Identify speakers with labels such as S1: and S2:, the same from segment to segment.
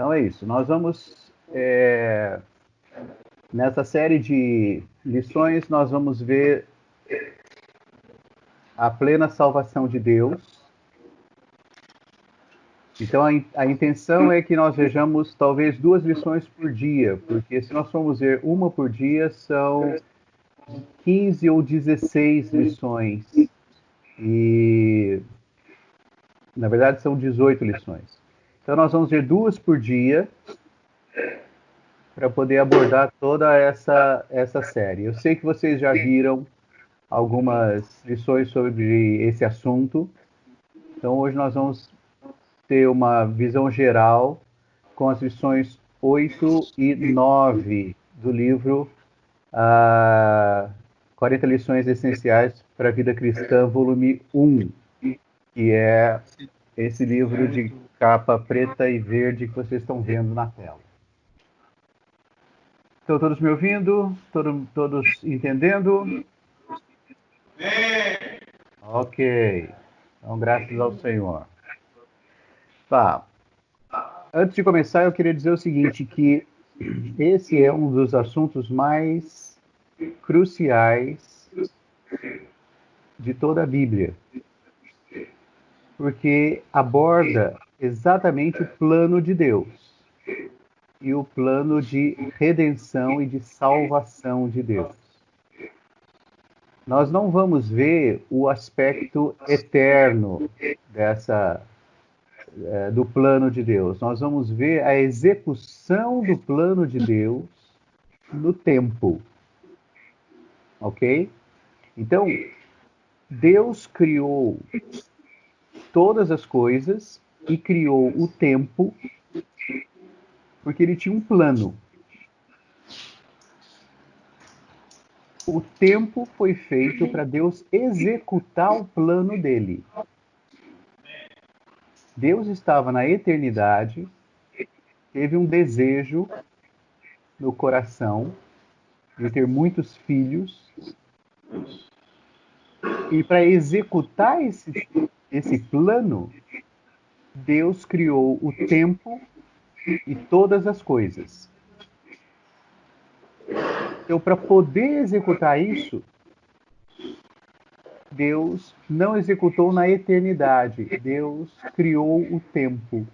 S1: Então é isso. Nós vamos, nessa série de lições, nós vamos ver a plena salvação de Deus. Então a intenção é que nós vejamos talvez 2 lições por dia, porque se nós formos ver uma por dia, são 15 ou 16 lições. E, na verdade, são 18 lições. Então nós vamos ver 2 por dia para poder abordar toda essa série. Eu sei que vocês já viram algumas lições sobre esse assunto. Então hoje nós vamos ter uma visão geral com as lições 8 e 9 do livro 40 lições essenciais para a vida cristã, volume 1, que é esse livro de capa preta e verde que vocês estão vendo na tela. Estão todos me ouvindo? Todos entendendo? Ok. Então, graças ao Senhor. Tá. Antes de começar, eu queria dizer o seguinte, que esse é um dos assuntos mais cruciais de toda a Bíblia, porque aborda exatamente o plano de Deus e o plano de redenção e de salvação de Deus. Nós não vamos ver o aspecto eterno do plano de Deus. Nós vamos ver a execução do plano de Deus no tempo. Ok? Então, Deus criou todas as coisas e criou o tempo porque ele tinha um plano. O tempo foi feito para Deus executar o plano dele. Deus estava na eternidade, teve um desejo no coração de ter muitos filhos, e para executar esse plano, Deus criou o tempo e todas as coisas. Então, para poder executar isso, Deus não executou na eternidade. Deus criou o tempo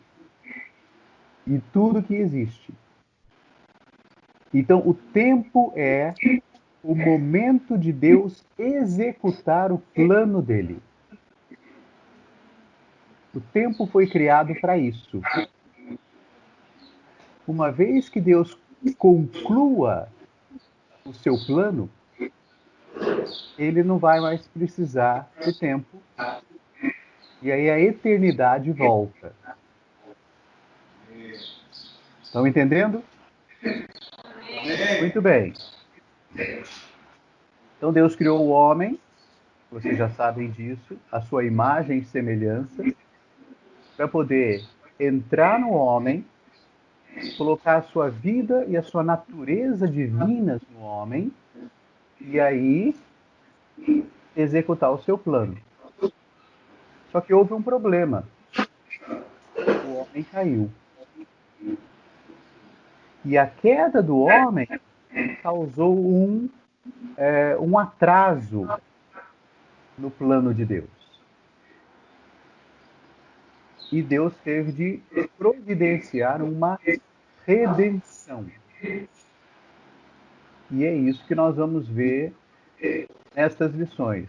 S1: e tudo que existe. Então, o tempo é o momento de Deus executar o plano dele. O tempo foi criado para isso. Uma vez que Deus conclua o seu plano, ele não vai mais precisar de tempo. E aí a eternidade volta. Estão entendendo? Muito bem. Então Deus criou o homem, vocês já sabem disso, a sua imagem e semelhança, para poder entrar no homem, colocar a sua vida e a sua natureza divinas no homem, e aí executar o seu plano. Só que houve um problema. O homem caiu. E a queda do homem causou um atraso no plano de Deus. E Deus teve de providenciar uma redenção. E é isso que nós vamos ver nestas lições.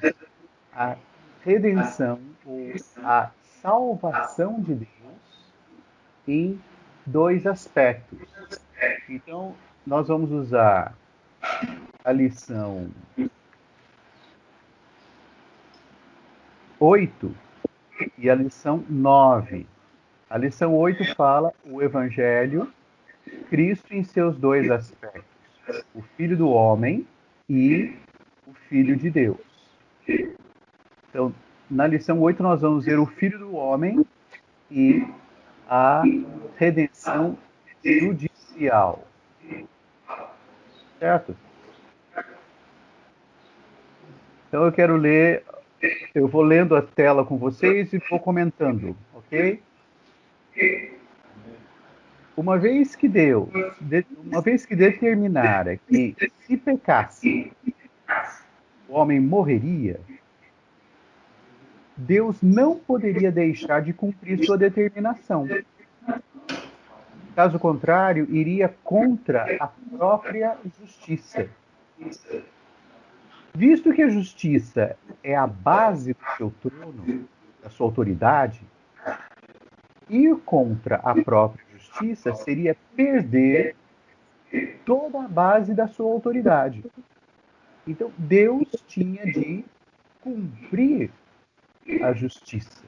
S1: A redenção, ou a salvação de Deus, em 2 aspectos. Então, nós vamos usar a lição 8 e a lição 9. A lição 8 fala o Evangelho, Cristo em seus 2 aspectos, o Filho do Homem e o Filho de Deus. Então, na lição 8 nós vamos ver o Filho do Homem e a redenção judicial. Certo? Então eu quero ler, eu vou lendo a tela com vocês e vou comentando, ok? uma vez que determinara que se pecasse, o homem morreria, Deus não poderia deixar de cumprir sua determinação. Caso contrário, iria contra a própria justiça. Visto que a justiça é a base do seu trono, da sua autoridade, ir contra a própria justiça seria perder toda a base da sua autoridade. Então, Deus tinha de cumprir a justiça.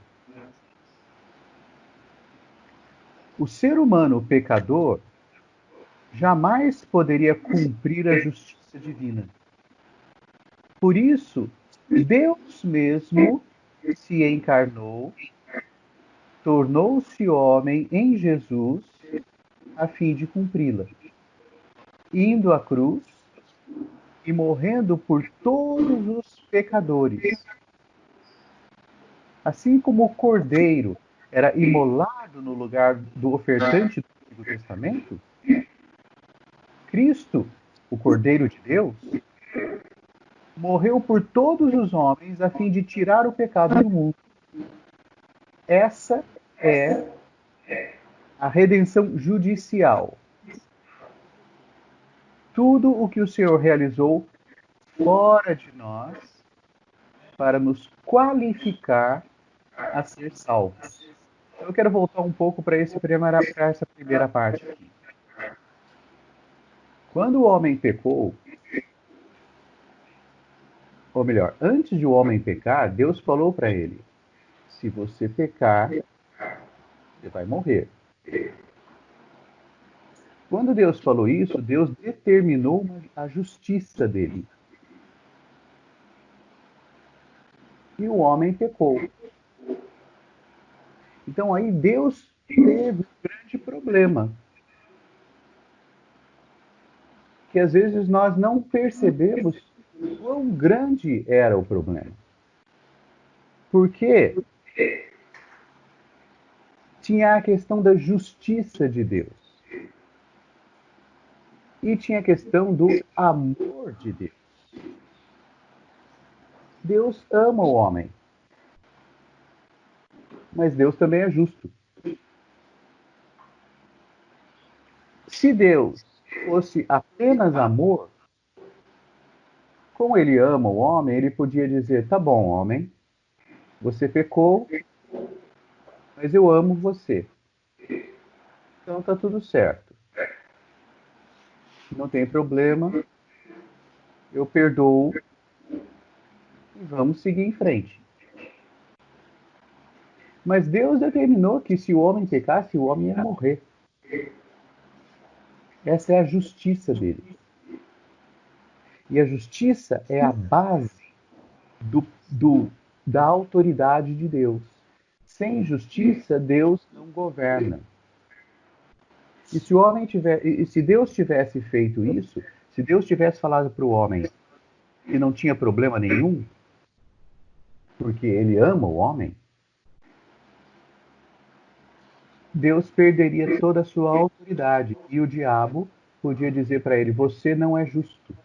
S1: O ser humano pecador jamais poderia cumprir a justiça divina. Por isso, Deus mesmo se encarnou, tornou-se homem em Jesus, a fim de cumpri-la. Indo à cruz e morrendo por todos os pecadores. Assim como o cordeiro era imolado no lugar do ofertante do Antigo Testamento, Cristo, o Cordeiro de Deus, morreu por todos os homens a fim de tirar o pecado do mundo. Essa é a redenção judicial. Tudo o que o Senhor realizou fora de nós para nos qualificar a ser salvos. Eu quero voltar um pouco para essa primeira parte aqui. Quando o homem pecou, ou melhor, antes de o homem pecar, Deus falou para ele: se você pecar, você vai morrer. Quando Deus falou isso, Deus determinou a justiça dele. E o homem pecou. Então aí Deus teve um grande problema. Que às vezes nós não percebemos quão grande era o problema. Porque tinha a questão da justiça de Deus. E tinha a questão do amor de Deus. Deus ama o homem. Mas Deus também é justo. Se Deus fosse apenas amor, como ele ama o homem, ele podia dizer: tá bom, homem, você pecou, mas eu amo você. Então tá tudo certo. Não tem problema, eu perdoo e vamos seguir em frente. Mas Deus determinou que se o homem pecasse, o homem ia morrer. Essa é a justiça dele. E a justiça é a base da autoridade de Deus. Sem justiça, Deus não governa. E se Deus tivesse feito isso, se Deus tivesse falado para o homem que não tinha problema nenhum, porque ele ama o homem, Deus perderia toda a sua autoridade. E o diabo podia dizer para ele: você não é justo.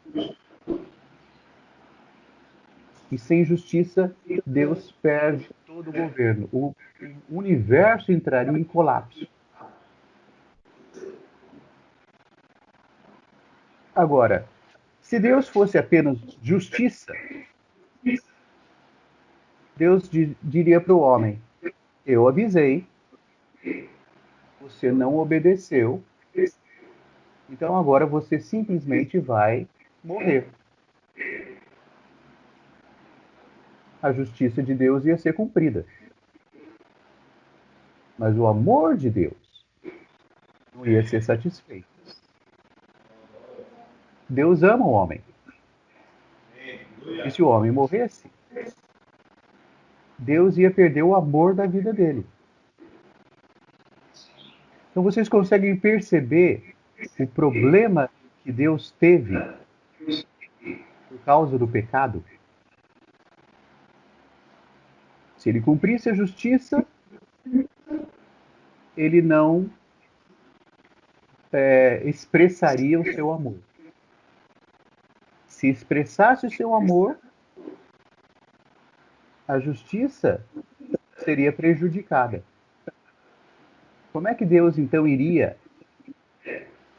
S1: E sem justiça, Deus perde todo o governo. O universo entraria em colapso. Agora, se Deus fosse apenas justiça, Deus diria para o homem: eu avisei, você não obedeceu, então agora você simplesmente vai morrer. A justiça de Deus ia ser cumprida. Mas o amor de Deus não ia ser satisfeito. Deus ama o homem. E se o homem morresse, Deus ia perder o amor da vida dele. Então vocês conseguem perceber o problema que Deus teve por causa do pecado? Se ele cumprisse a justiça, ele não expressaria o seu amor. Se expressasse o seu amor, a justiça seria prejudicada. Como é que Deus, então, iria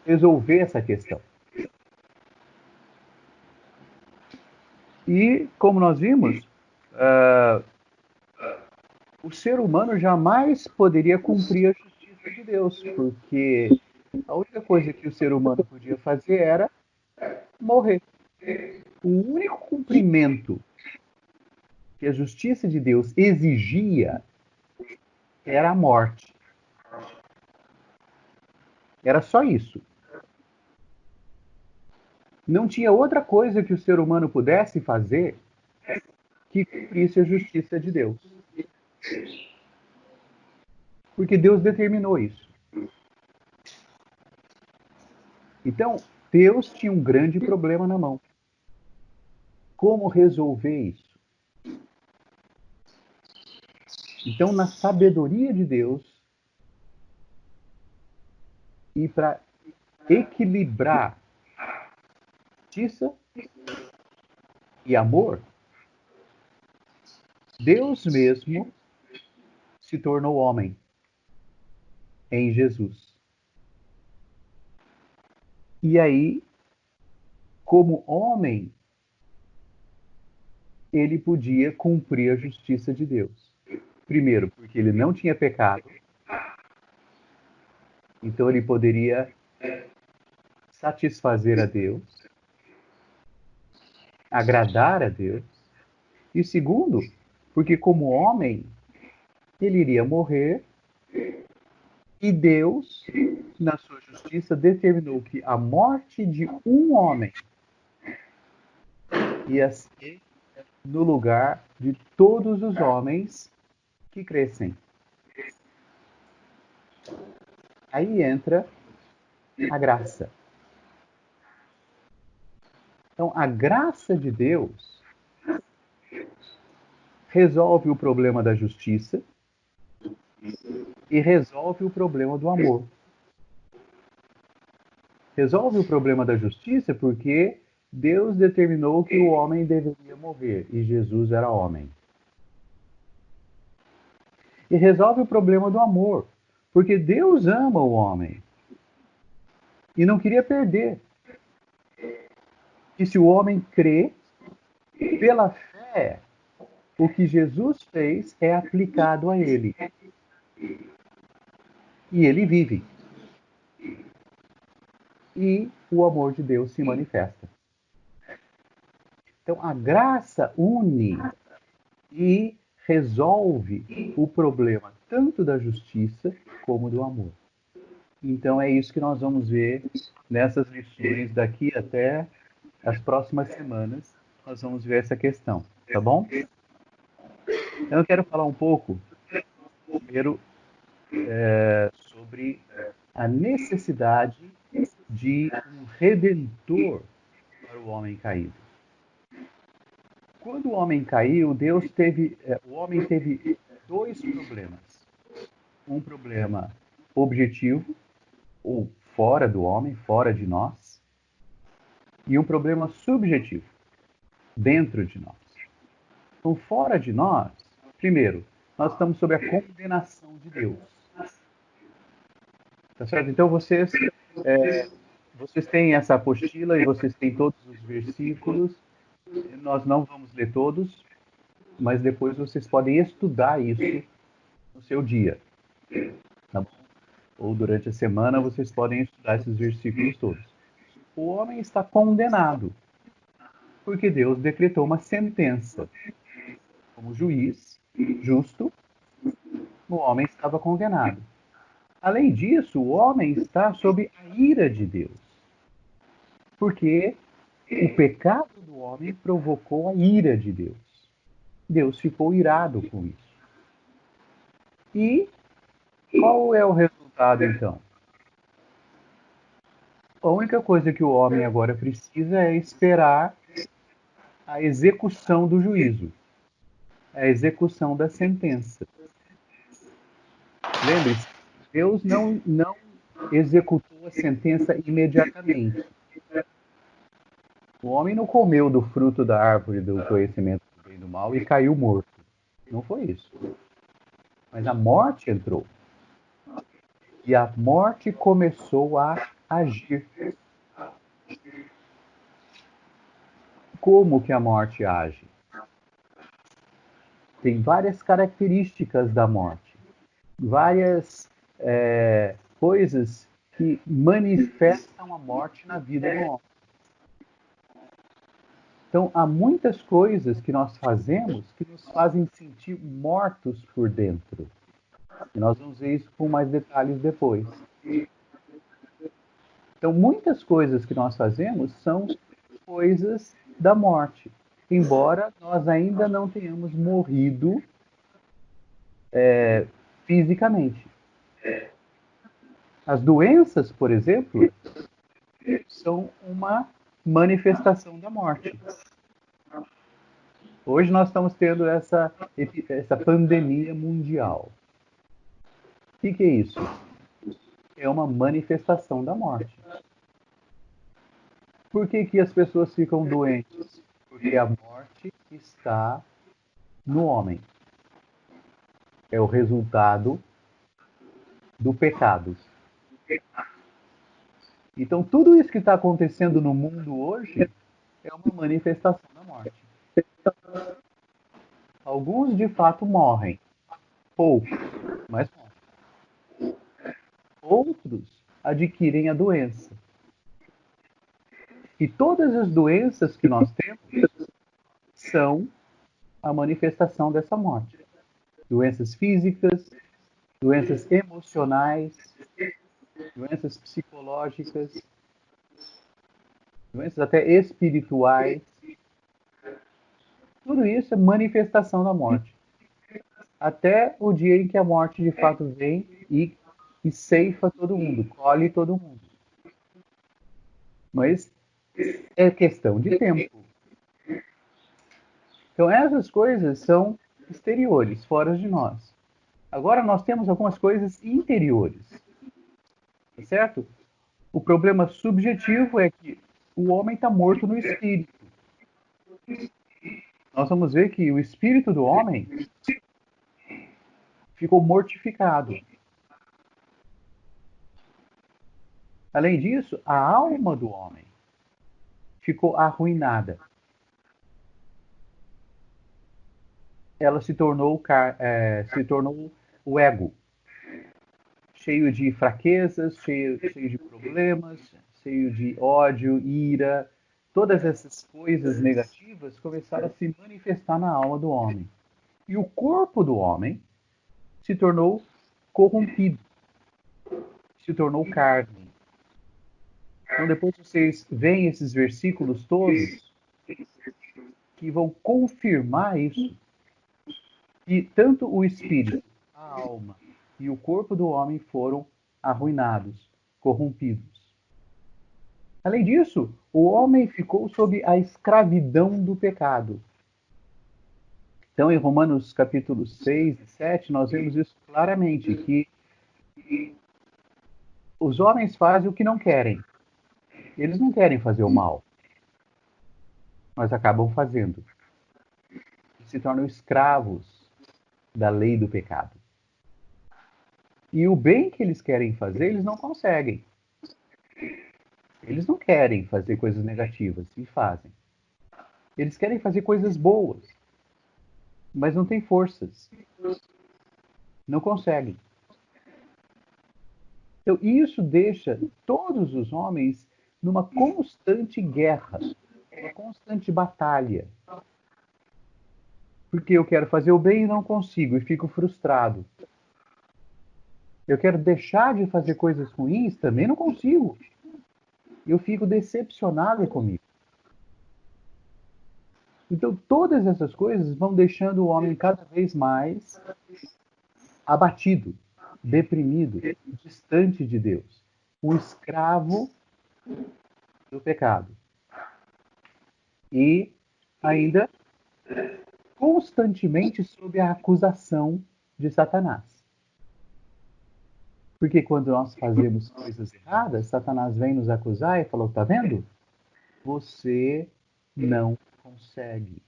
S1: resolver essa questão? E, como nós vimos, o ser humano jamais poderia cumprir a justiça de Deus, porque a única coisa que o ser humano podia fazer era morrer. O único cumprimento que a justiça de Deus exigia era a morte. Era só isso. Não tinha outra coisa que o ser humano pudesse fazer que cumprisse a justiça de Deus. Porque Deus determinou isso. Então, Deus tinha um grande problema na mão. Como resolver isso? Então, na sabedoria de Deus, e para equilibrar justiça e amor, Deus mesmo se tornou homem em Jesus. E aí, como homem, ele podia cumprir a justiça de Deus. Primeiro, porque ele não tinha pecado. Então ele poderia satisfazer a Deus, agradar a Deus. E segundo, porque como homem, ele iria morrer e Deus, na sua justiça, determinou que a morte de um homem ia ser no lugar de todos os homens que crescem. Aí entra a graça. Então, a graça de Deus resolve o problema da justiça e resolve o problema do amor. Resolve o problema da justiça porque Deus determinou que o homem deveria morrer e Jesus era homem. E resolve o problema do amor, porque Deus ama o homem e não queria perder. E se o homem crê, pela fé, o que Jesus fez é aplicado a ele. E ele vive. E o amor de Deus se manifesta. Então, a graça une e resolve o problema tanto da justiça como do amor. Então, é isso que nós vamos ver nessas lições daqui até as próximas semanas. Nós vamos ver essa questão, tá bom? Então, eu quero falar um pouco, primeiro, sobre a necessidade de um redentor para o homem caído. Quando o homem caiu, o homem teve dois problemas. Um problema objetivo, ou fora do homem, fora de nós, e um problema subjetivo, dentro de nós. Então, fora de nós, primeiro, nós estamos sob a condenação de Deus. Tá certo? Então, vocês têm essa apostila e vocês têm todos os versículos. Nós não vamos ler todos, mas depois vocês podem estudar isso no seu dia. Tá bom? Ou durante a semana vocês podem estudar esses versículos todos. O homem está condenado, porque Deus decretou uma sentença. Como juiz justo, o homem estava condenado. Além disso, o homem está sob a ira de Deus, porque o pecado do homem provocou a ira de Deus. Deus ficou irado com isso. E qual é o resultado, então? A única coisa que o homem agora precisa é esperar a execução do juízo, a execução da sentença. Lembre-se, Deus não executou a sentença imediatamente. O homem não comeu do fruto da árvore do conhecimento do bem e do mal e caiu morto. Não foi isso. Mas a morte entrou. E a morte começou a agir. Como que a morte age? Tem várias características da morte. Várias coisas que manifestam a morte na vida do homem. Então, há muitas coisas que nós fazemos que nos fazem sentir mortos por dentro. E nós vamos ver isso com mais detalhes depois. Então, muitas coisas que nós fazemos são coisas da morte. Embora nós ainda não tenhamos morrido fisicamente. As doenças, por exemplo, são uma manifestação da morte. Hoje nós estamos tendo essa pandemia mundial. O que é isso? É uma manifestação da morte. Por que as pessoas ficam doentes? Porque a morte está no homem. É o resultado do pecado. Então, tudo isso que está acontecendo no mundo hoje é uma manifestação da morte. Alguns, de fato, morrem. Poucos, mas morrem. Outros adquirem a doença. E todas as doenças que nós temos são a manifestação dessa morte. Doenças físicas, doenças emocionais, doenças psicológicas, doenças até espirituais. Tudo isso é manifestação da morte. Até o dia em que a morte de fato vem e ceifa todo mundo, colhe todo mundo. Mas é questão de tempo. Então essas coisas são exteriores, fora de nós. Agora nós temos algumas coisas interiores. Tá certo? O problema subjetivo é que o homem está morto no espírito. Nós vamos ver que o espírito do homem ficou mortificado. Além disso, a alma do homem ficou arruinada. Ela se tornou o ego, cheio de fraquezas, cheio de problemas, cheio de ódio, ira. Todas essas coisas negativas começaram a se manifestar na alma do homem. E o corpo do homem se tornou corrompido, se tornou carne. Então, depois vocês veem esses versículos todos que vão confirmar isso. E tanto o espírito, a alma e o corpo do homem foram arruinados, corrompidos. Além disso, o homem ficou sob a escravidão do pecado. Então, em Romanos capítulos 6 e 7, nós vemos isso claramente, que os homens fazem o que não querem. Eles não querem fazer o mal, mas acabam fazendo. Se tornam escravos da lei do pecado. E o bem que eles querem fazer, eles não conseguem. Eles não querem fazer coisas negativas e fazem. Eles querem fazer coisas boas, mas não têm forças. Não conseguem. Então, isso deixa todos os homens numa constante guerra, uma constante batalha. Porque eu quero fazer o bem e não consigo, e fico frustrado. Eu quero deixar de fazer coisas ruins, também não consigo. Eu fico decepcionado comigo. Então, todas essas coisas vão deixando o homem cada vez mais abatido, deprimido, distante de Deus. Um escravo do pecado. E ainda constantemente sob a acusação de Satanás. Porque quando nós fazemos coisas erradas, Satanás vem nos acusar e falou, tá vendo? Você não consegue.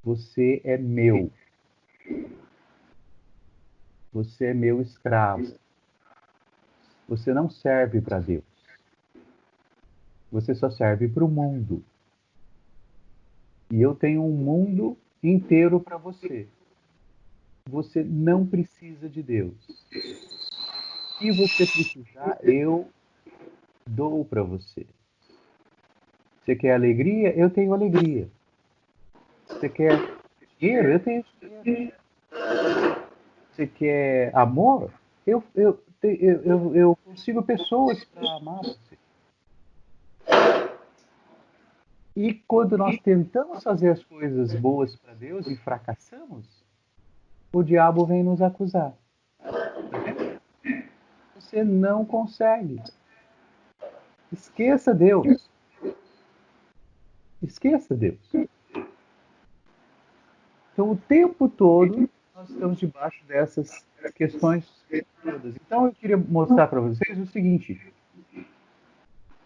S1: Você é meu. Você é meu escravo. Você não serve para Deus. Você só serve para o mundo. E eu tenho um mundo inteiro para você. Você não precisa de Deus. Se você precisar, eu dou para você. Você quer alegria? Eu tenho alegria. Você quer dinheiro? Eu tenho dinheiro. Você quer amor? Eu consigo pessoas para amar você. E quando nós tentamos fazer as coisas boas para Deus e fracassamos, o diabo vem nos acusar. Você não consegue. Esqueça Deus. Esqueça Deus. Então, o tempo todo, nós estamos debaixo dessas questões todas. Então, eu queria mostrar para vocês o seguinte.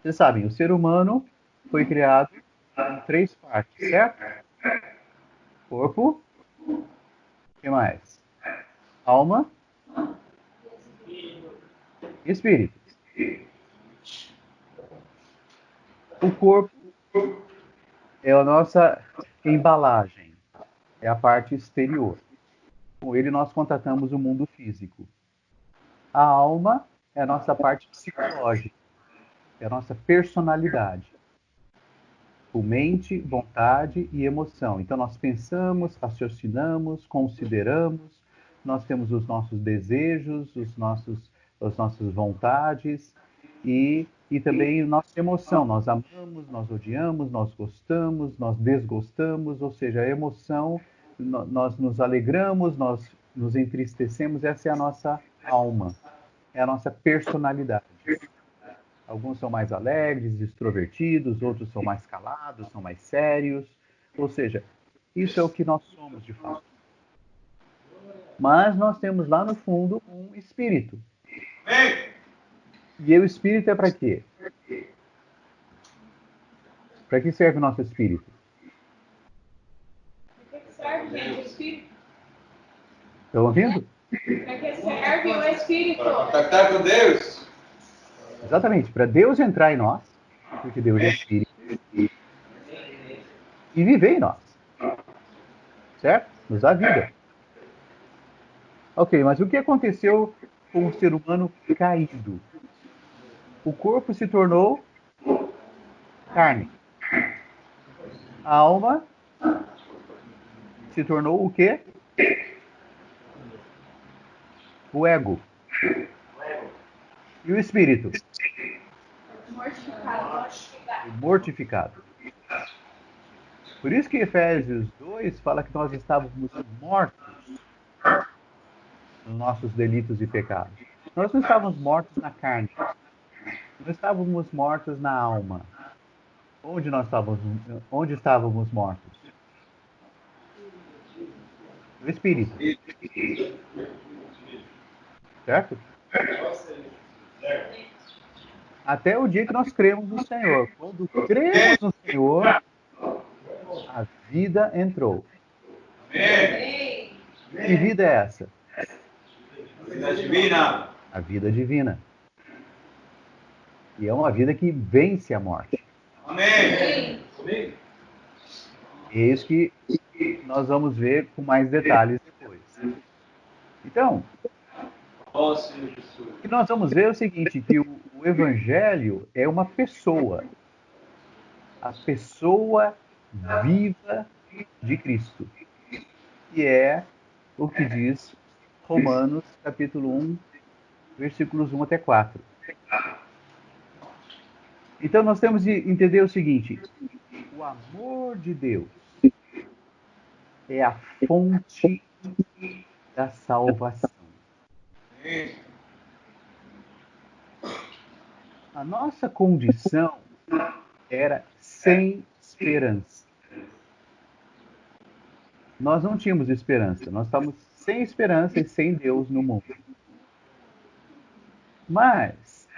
S1: Vocês sabem, o ser humano foi criado em 3 partes, certo? Corpo, o que mais? Alma e espírito. O corpo é a nossa embalagem, é a parte exterior. Com ele nós contatamos o mundo físico. A alma é a nossa parte psicológica, é a nossa personalidade. Com mente, vontade e emoção. Então nós pensamos, raciocinamos, consideramos, nós temos os nossos desejos, as nossas vontades e também nossa emoção. Nós amamos, nós odiamos, nós gostamos, nós desgostamos, ou seja, a emoção, nós nos alegramos, nós nos entristecemos, essa é a nossa alma, é a nossa personalidade. Alguns são mais alegres, extrovertidos, outros são mais calados, são mais sérios. Ou seja, isso é o que nós somos de fato. Mas nós temos lá no fundo um espírito. E o espírito é para quê? Para que serve o nosso espírito?
S2: Para que serve, gente, o espírito?
S1: Estão ouvindo?
S2: Para que serve o espírito?
S3: Para contactar com Deus.
S1: Exatamente, para Deus entrar em nós, porque Deus é espírito, e viver em nós. Certo? Nos dá vida. Ok, mas o que aconteceu com o ser humano caído? O corpo se tornou carne. A alma se tornou o quê? O ego. E o espírito?
S2: Mortificado.
S1: O mortificado. Por isso que Efésios 2 fala que nós estávamos mortos nos nossos delitos e pecados. Nós não estávamos mortos na carne. Nós estávamos mortos na alma. Onde estávamos mortos? No espírito. Certo? Até o dia que nós cremos no Senhor. Quando cremos no Senhor, a vida entrou.
S2: Amém.
S1: Que vida é essa?
S3: A vida divina.
S1: A vida divina. E é uma vida que vence a morte.
S3: Amém.
S1: É isso que nós vamos ver com mais detalhes depois. Então, o que nós vamos ver é o seguinte, que o Evangelho é uma pessoa. A pessoa viva de Cristo. Que é o que diz Romanos, capítulo 1, versículos 1 até 4. Então, nós temos de entender o seguinte, o amor de Deus é a fonte da salvação. A nossa condição era sem esperança. Nós não tínhamos esperança. Nós estávamos sem esperança e sem Deus no mundo. Mas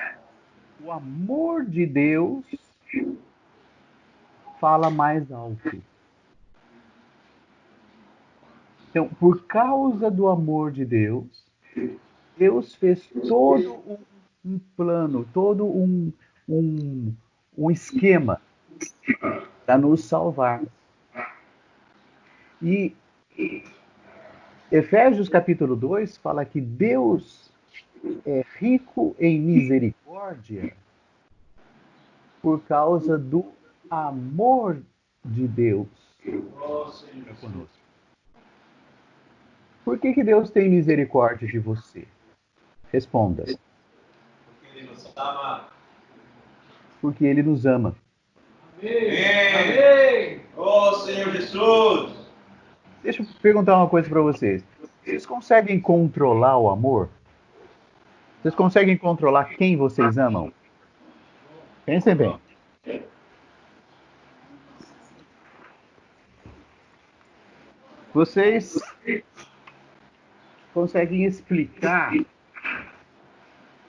S1: o amor de Deus fala mais alto. Então, por causa do amor de Deus, Deus fez todo um plano, todo um esquema para nos salvar. E Efésios capítulo 2 fala que Deus é rico em misericórdia por causa do amor de Deus para conosco. Por que Deus tem misericórdia de você? Responda.
S3: Porque Ele nos ama.
S1: Porque Ele nos ama.
S3: Amém. Oh, Senhor Jesus.
S1: Deixa eu perguntar uma coisa para vocês. Vocês conseguem controlar o amor? Vocês conseguem controlar quem vocês amam? Pensem bem. Vocês conseguem explicar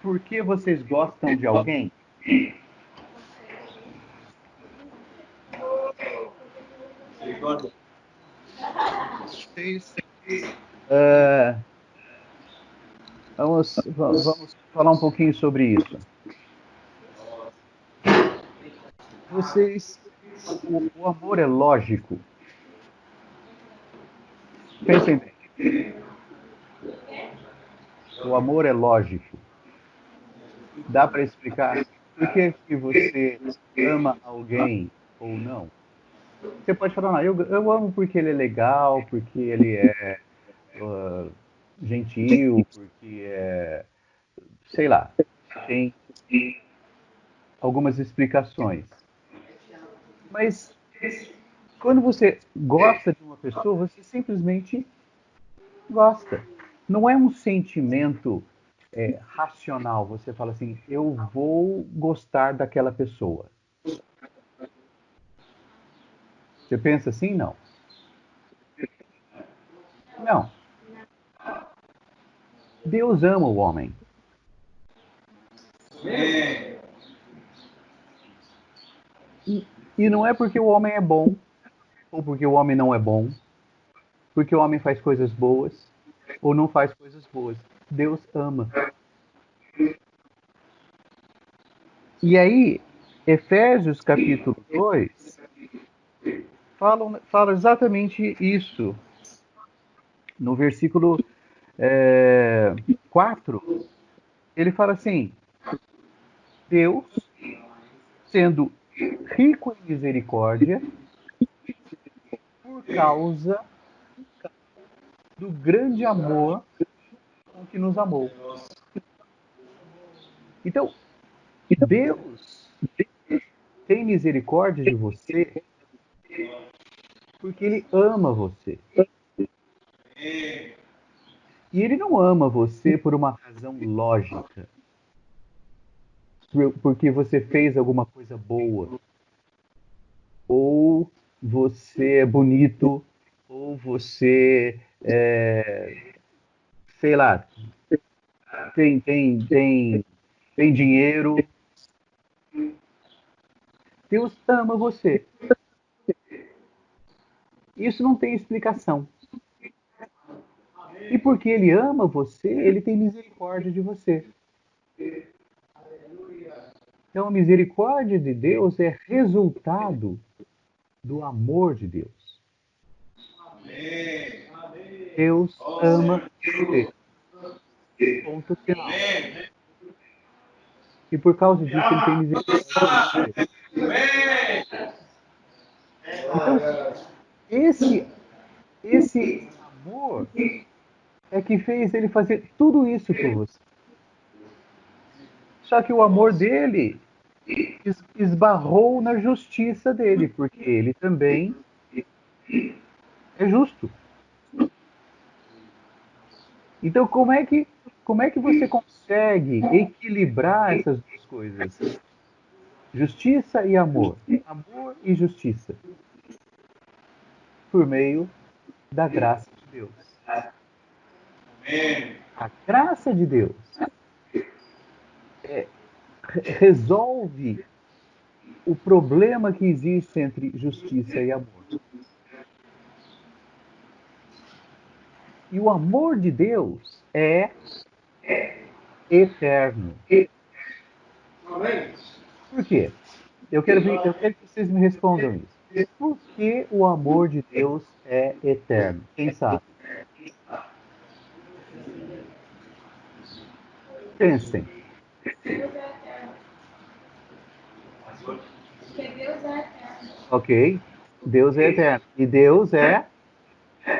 S1: por que vocês gostam de alguém?
S3: Misericórdia.
S1: Vamos falar um pouquinho sobre isso. O amor é lógico. Pensem bem. O amor é lógico. Dá para explicar por que você ama alguém ou não? Você pode falar, não, eu amo porque ele é legal, porque ele é gentil, porque é, sei lá, tem algumas explicações. Mas quando você gosta de uma pessoa, você simplesmente gosta. Não é um sentimento racional. Você fala assim, eu vou gostar daquela pessoa. Você pensa assim? Não. Não. Deus ama o homem.
S3: Amém.
S1: E não é porque o homem é bom, ou porque o homem não é bom, porque o homem faz coisas boas, ou não faz coisas boas. Deus ama. E aí, Efésios capítulo 2 fala exatamente isso. No versículo 4, ele fala assim: Deus, sendo rico em misericórdia, por causa do grande amor com que nos amou. Então, Deus tem misericórdia de você porque Ele ama você.
S3: Amém.
S1: E Ele não ama você por uma razão lógica. Porque você fez alguma coisa boa. Ou você é bonito. Ou você sei lá, tem dinheiro. Deus ama você. Isso não tem explicação. E porque Ele ama você, Ele tem misericórdia de você. Então a misericórdia de Deus é resultado do amor de Deus.
S3: Amém.
S1: Deus ama você. Ponto final.
S3: Amém.
S1: E por causa disso Ele tem misericórdia de você.
S3: Amém.
S1: Então, esse amor é que fez Ele fazer tudo isso por você. Só que o amor dele esbarrou na justiça dele, porque ele também é justo. Então, como é que você consegue equilibrar essas duas coisas? Justiça e amor. Amor e justiça. Por meio da graça de Deus.
S3: Amém.
S1: A graça de Deus resolve o problema que existe entre justiça e amor. E o amor de Deus é eterno.
S3: Amém.
S1: Por quê? Eu quero que vocês me respondam isso. Por que o amor de Deus é eterno? Quem sabe? Pensem.
S2: Deus é eterno. Porque Deus é eterno.
S1: Ok? Deus é eterno. E Deus é?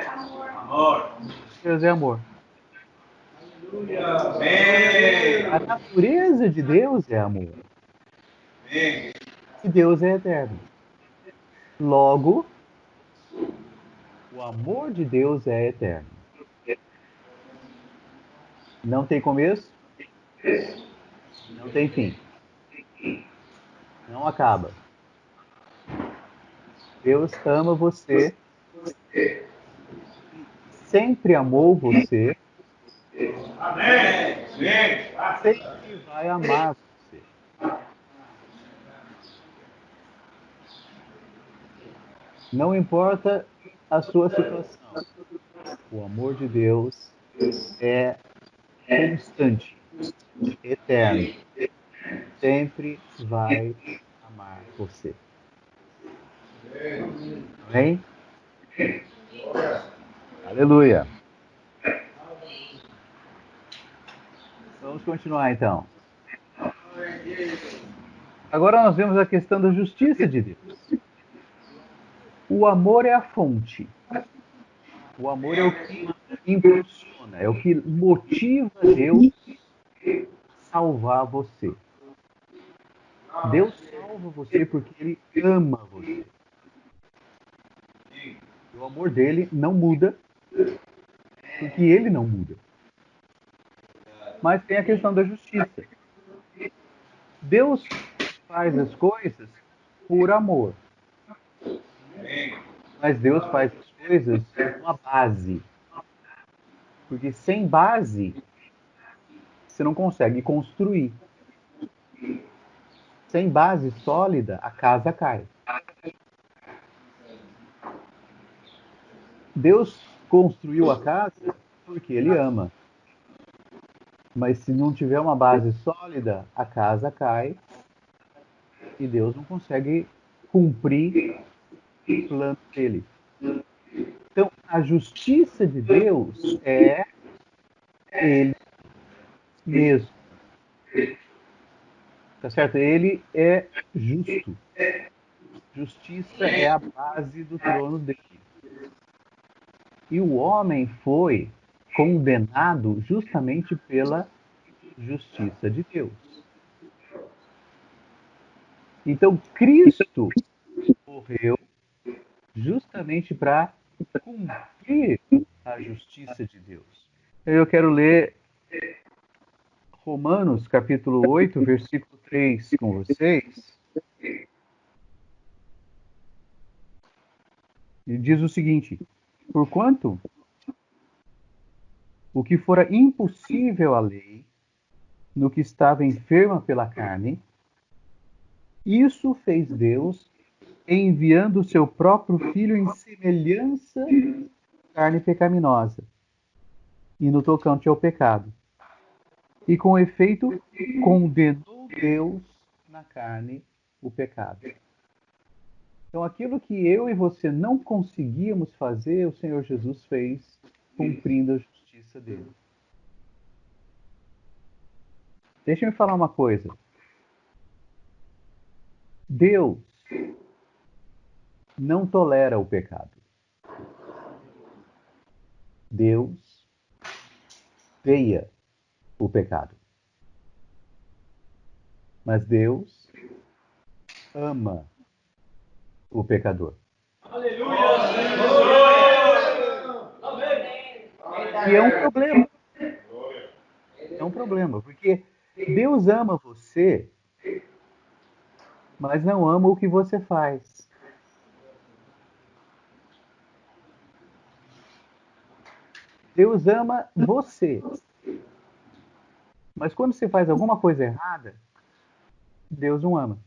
S2: Amor.
S3: Amor.
S1: Deus é amor.
S3: Amém.
S1: A natureza de Deus é amor.
S3: Amém.
S1: E Deus é eterno. Logo, o amor de Deus é eterno. Não tem começo, não tem fim. Não acaba. Deus ama você, sempre amou você,
S3: Amém. Sim.
S1: sempre vai amar você. Não importa a sua situação, o amor de Deus é constante, eterno. Sempre vai amar você. Amém? Aleluia. Vamos continuar então. Agora nós vemos a questão da justiça de Deus. O amor é a fonte. O amor é o que impulsiona, é o que motiva Deus a salvar você. Deus salva você porque Ele ama você. O amor dele não muda, porque Ele não muda. Mas tem a questão da justiça. Deus faz as coisas por amor. Mas Deus faz as coisas com uma base. Porque sem base, você não consegue construir. Sem base sólida, a casa cai. Deus construiu a casa porque Ele ama. Mas se não tiver uma base sólida, a casa cai e Deus não consegue cumprir o plano dele. Então, a justiça de Deus é Ele mesmo. Tá certo? Ele é justo. Justiça é a base do trono dele. E o homem foi condenado justamente pela justiça de Deus. Então, Cristo morreu justamente para cumprir a justiça de Deus. Eu quero ler Romanos capítulo 8, versículo 3 com vocês. Ele diz o seguinte: porquanto o que fora impossível à lei, no que estava enferma pela carne, isso fez Deus, enviando o seu próprio Filho em semelhança de carne pecaminosa, e no tocante ao pecado. E com efeito, condenou Deus na carne o pecado. Então, aquilo que eu e você não conseguíamos fazer, o Senhor Jesus fez, cumprindo a justiça dele. Deixa eu falar uma coisa. Deus não tolera o pecado. Deus odeia o pecado. Mas Deus ama o pecador. E é um problema. É um problema, porque Deus ama você, mas não ama o que você faz. Deus ama você, Mas quando você faz alguma coisa errada, Deus não ama.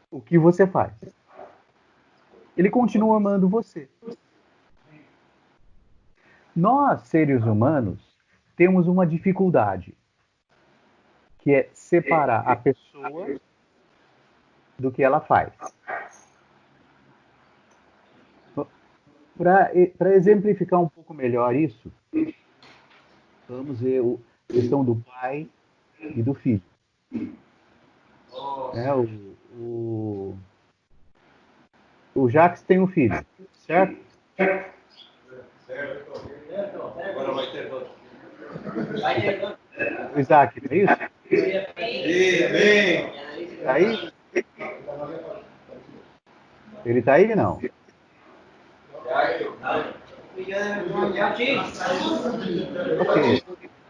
S1: O que você faz? Ele continua amando você. Nós, seres humanos, temos uma dificuldade, que é separar a pessoa do que ela faz. Para exemplificar um pouco melhor isso, vamos ver a questão do pai e do filho. O Jacques tem um filho, certo?
S3: Agora vai ter outro.
S1: O Isaac, não é isso?
S3: Vem.
S1: Tá aí? Ele tá aí, não? Ok.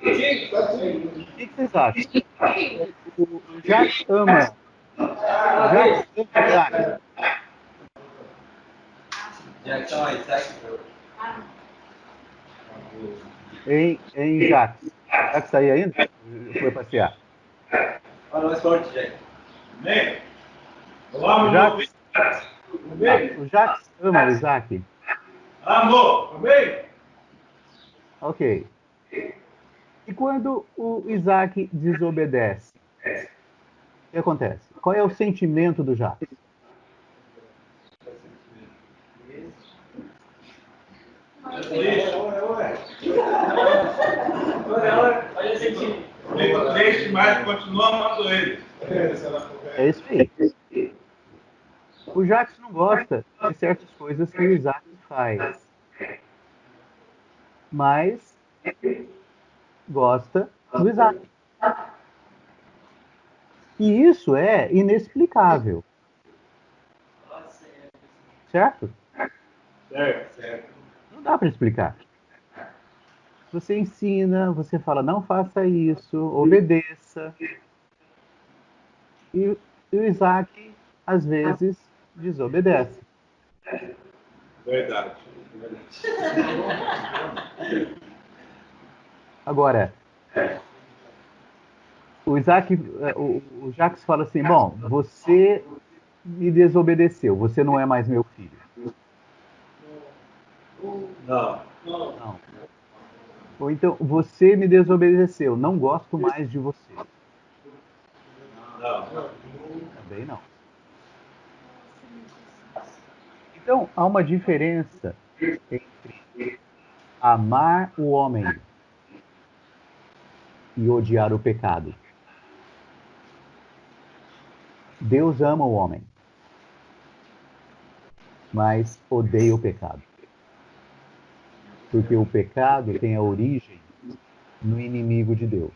S1: O que vocês acham? O Jacques ama. O Jacques ama o Isaac. Em Jacques. Jacques tá aí ainda? Foi passear.
S3: Fala mais forte, Jack. Vem.
S1: O Jacques ama o Isaac.
S3: Amor, vem.
S1: Ok. E quando o Isaac desobedece, o que acontece? Qual é o sentimento do Jacques?
S3: Deixe, mas continua amando ele.
S1: É isso aí. O Jacques não gosta de certas coisas que o Isaac faz, mas gosta do Isaac. E isso é inexplicável. Certo?
S3: Certo.
S1: Não dá para explicar. Você ensina, você fala, não faça isso, obedeça. E o Isaac, às vezes, desobedece.
S3: Verdade.
S1: Agora, o Jacques fala assim, bom, você me desobedeceu, você não é mais meu filho.
S3: Não.
S1: Não. Ou então, você me desobedeceu, não gosto mais de você.
S3: Não.
S1: Também não. Então, há uma diferença entre amar o homem e odiar o pecado. Deus ama o homem, mas odeia o pecado. Porque o pecado tem a origem no inimigo de Deus.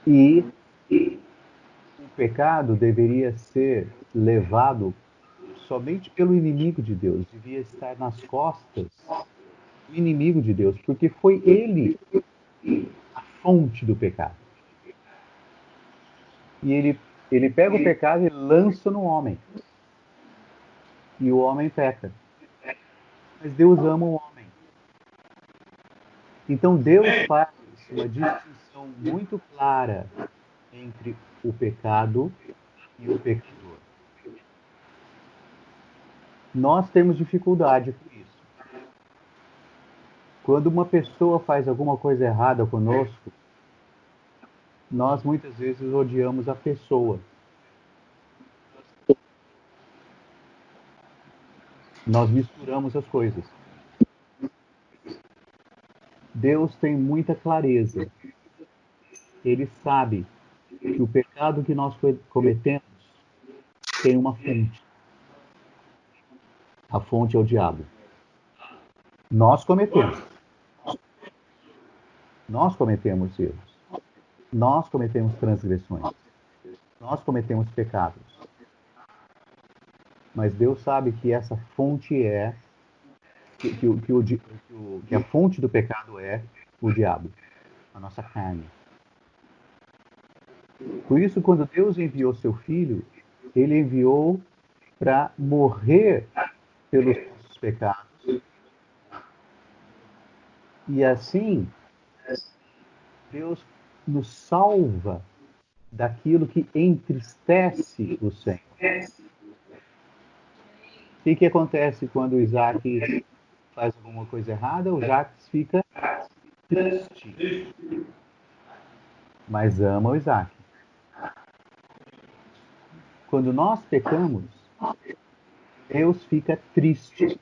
S1: E o pecado deveria ser levado somente pelo inimigo de Deus, devia estar nas costas do inimigo de Deus, porque foi ele a fonte do pecado. E ele pega o pecado e lança no homem. E o homem peca. Mas Deus ama o homem. Então Deus faz uma distinção muito clara entre o pecado e o pecador. Nós temos dificuldade com isso. Quando uma pessoa faz alguma coisa errada conosco, nós muitas vezes odiamos a pessoa. Nós misturamos as coisas. Deus tem muita clareza. Ele sabe que o pecado que nós cometemos tem uma fonte. A fonte é o diabo. Nós cometemos. Nós cometemos erros. Nós cometemos transgressões. Nós cometemos pecados. Mas Deus sabe que essa fonte é que a fonte do pecado é o diabo, a nossa carne. Por isso, quando Deus enviou seu filho, ele enviou para morrer pelos nossos pecados e assim Deus nos salva daquilo que entristece o Senhor. O que acontece quando Isaac faz alguma coisa errada? O Jacques fica triste, mas ama o Isaac. Quando nós pecamos, Deus fica triste,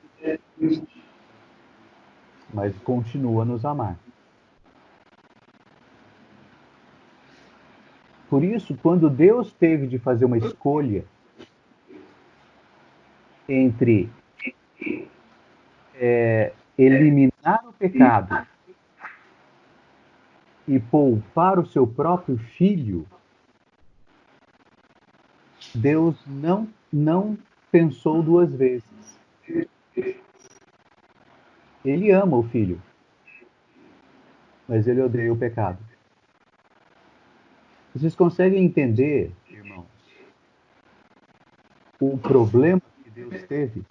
S1: mas continua a nos amar. Por isso, quando Deus teve de fazer uma escolha entre eliminar o pecado e poupar o seu próprio filho, Deus não pensou duas vezes. Ele ama o filho, mas ele odeia o pecado. Vocês conseguem entender, irmãos, o problema que Deus teve?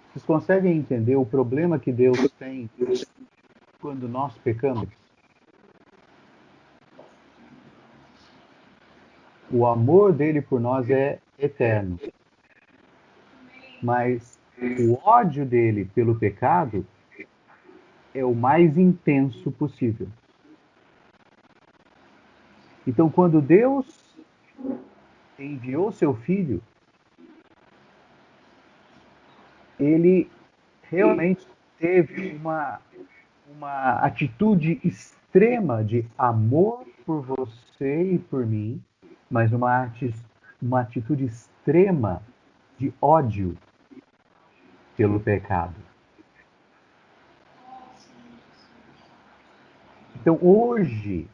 S1: Vocês conseguem entender o problema que Deus tem quando nós pecamos? O amor dele por nós é eterno. Mas o ódio dele pelo pecado é o mais intenso possível. Então, quando Deus enviou seu filho, ele realmente teve uma atitude extrema de amor por você e por mim, mas uma atitude extrema de ódio pelo pecado. Então, hoje,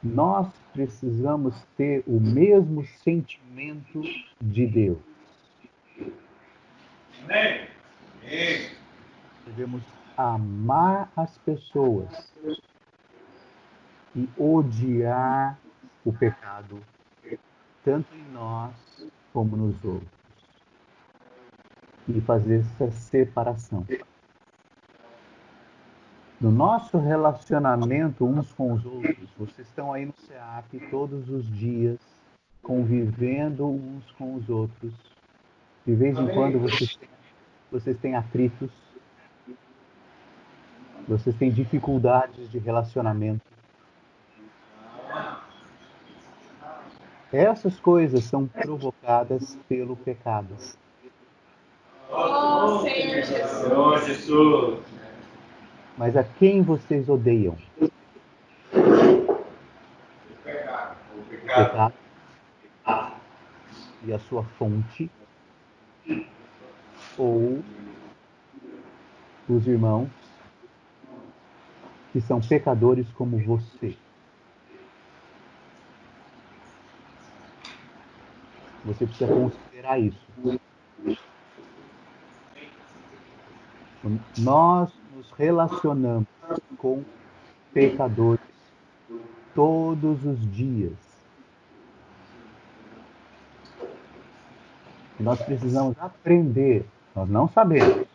S1: nós precisamos ter o mesmo sentimento de Deus. Devemos amar as pessoas e odiar o pecado, tanto em nós como nos outros. E fazer essa separação. No nosso relacionamento uns com os outros, vocês estão aí no SEAP todos os dias, convivendo uns com os outros. De vez em quando vocês têm atritos, vocês têm dificuldades de relacionamento. Essas coisas são provocadas pelo pecado.
S2: Oh, Senhor Jesus.
S3: Senhor Jesus.
S1: Mas a quem vocês odeiam?
S3: O pecado.
S1: O pecado e a sua fonte, ou os irmãos que são pecadores como você. Você precisa considerar isso. Nós nos relacionamos com pecadores todos os dias. E nós precisamos aprender, nós não sabemos,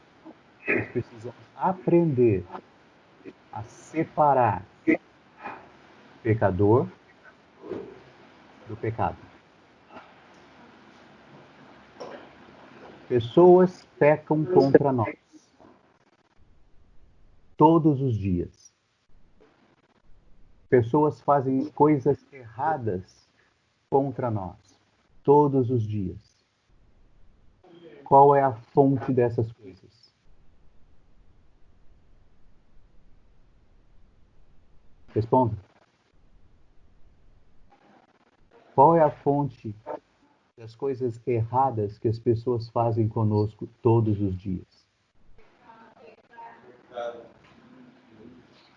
S1: nós precisamos aprender a separar pecador do pecado. Pessoas pecam contra nós todos os dias. Pessoas fazem coisas erradas contra nós todos os dias. Qual é a fonte dessas coisas? Responda. Qual é a fonte das coisas erradas que as pessoas fazem conosco todos os dias?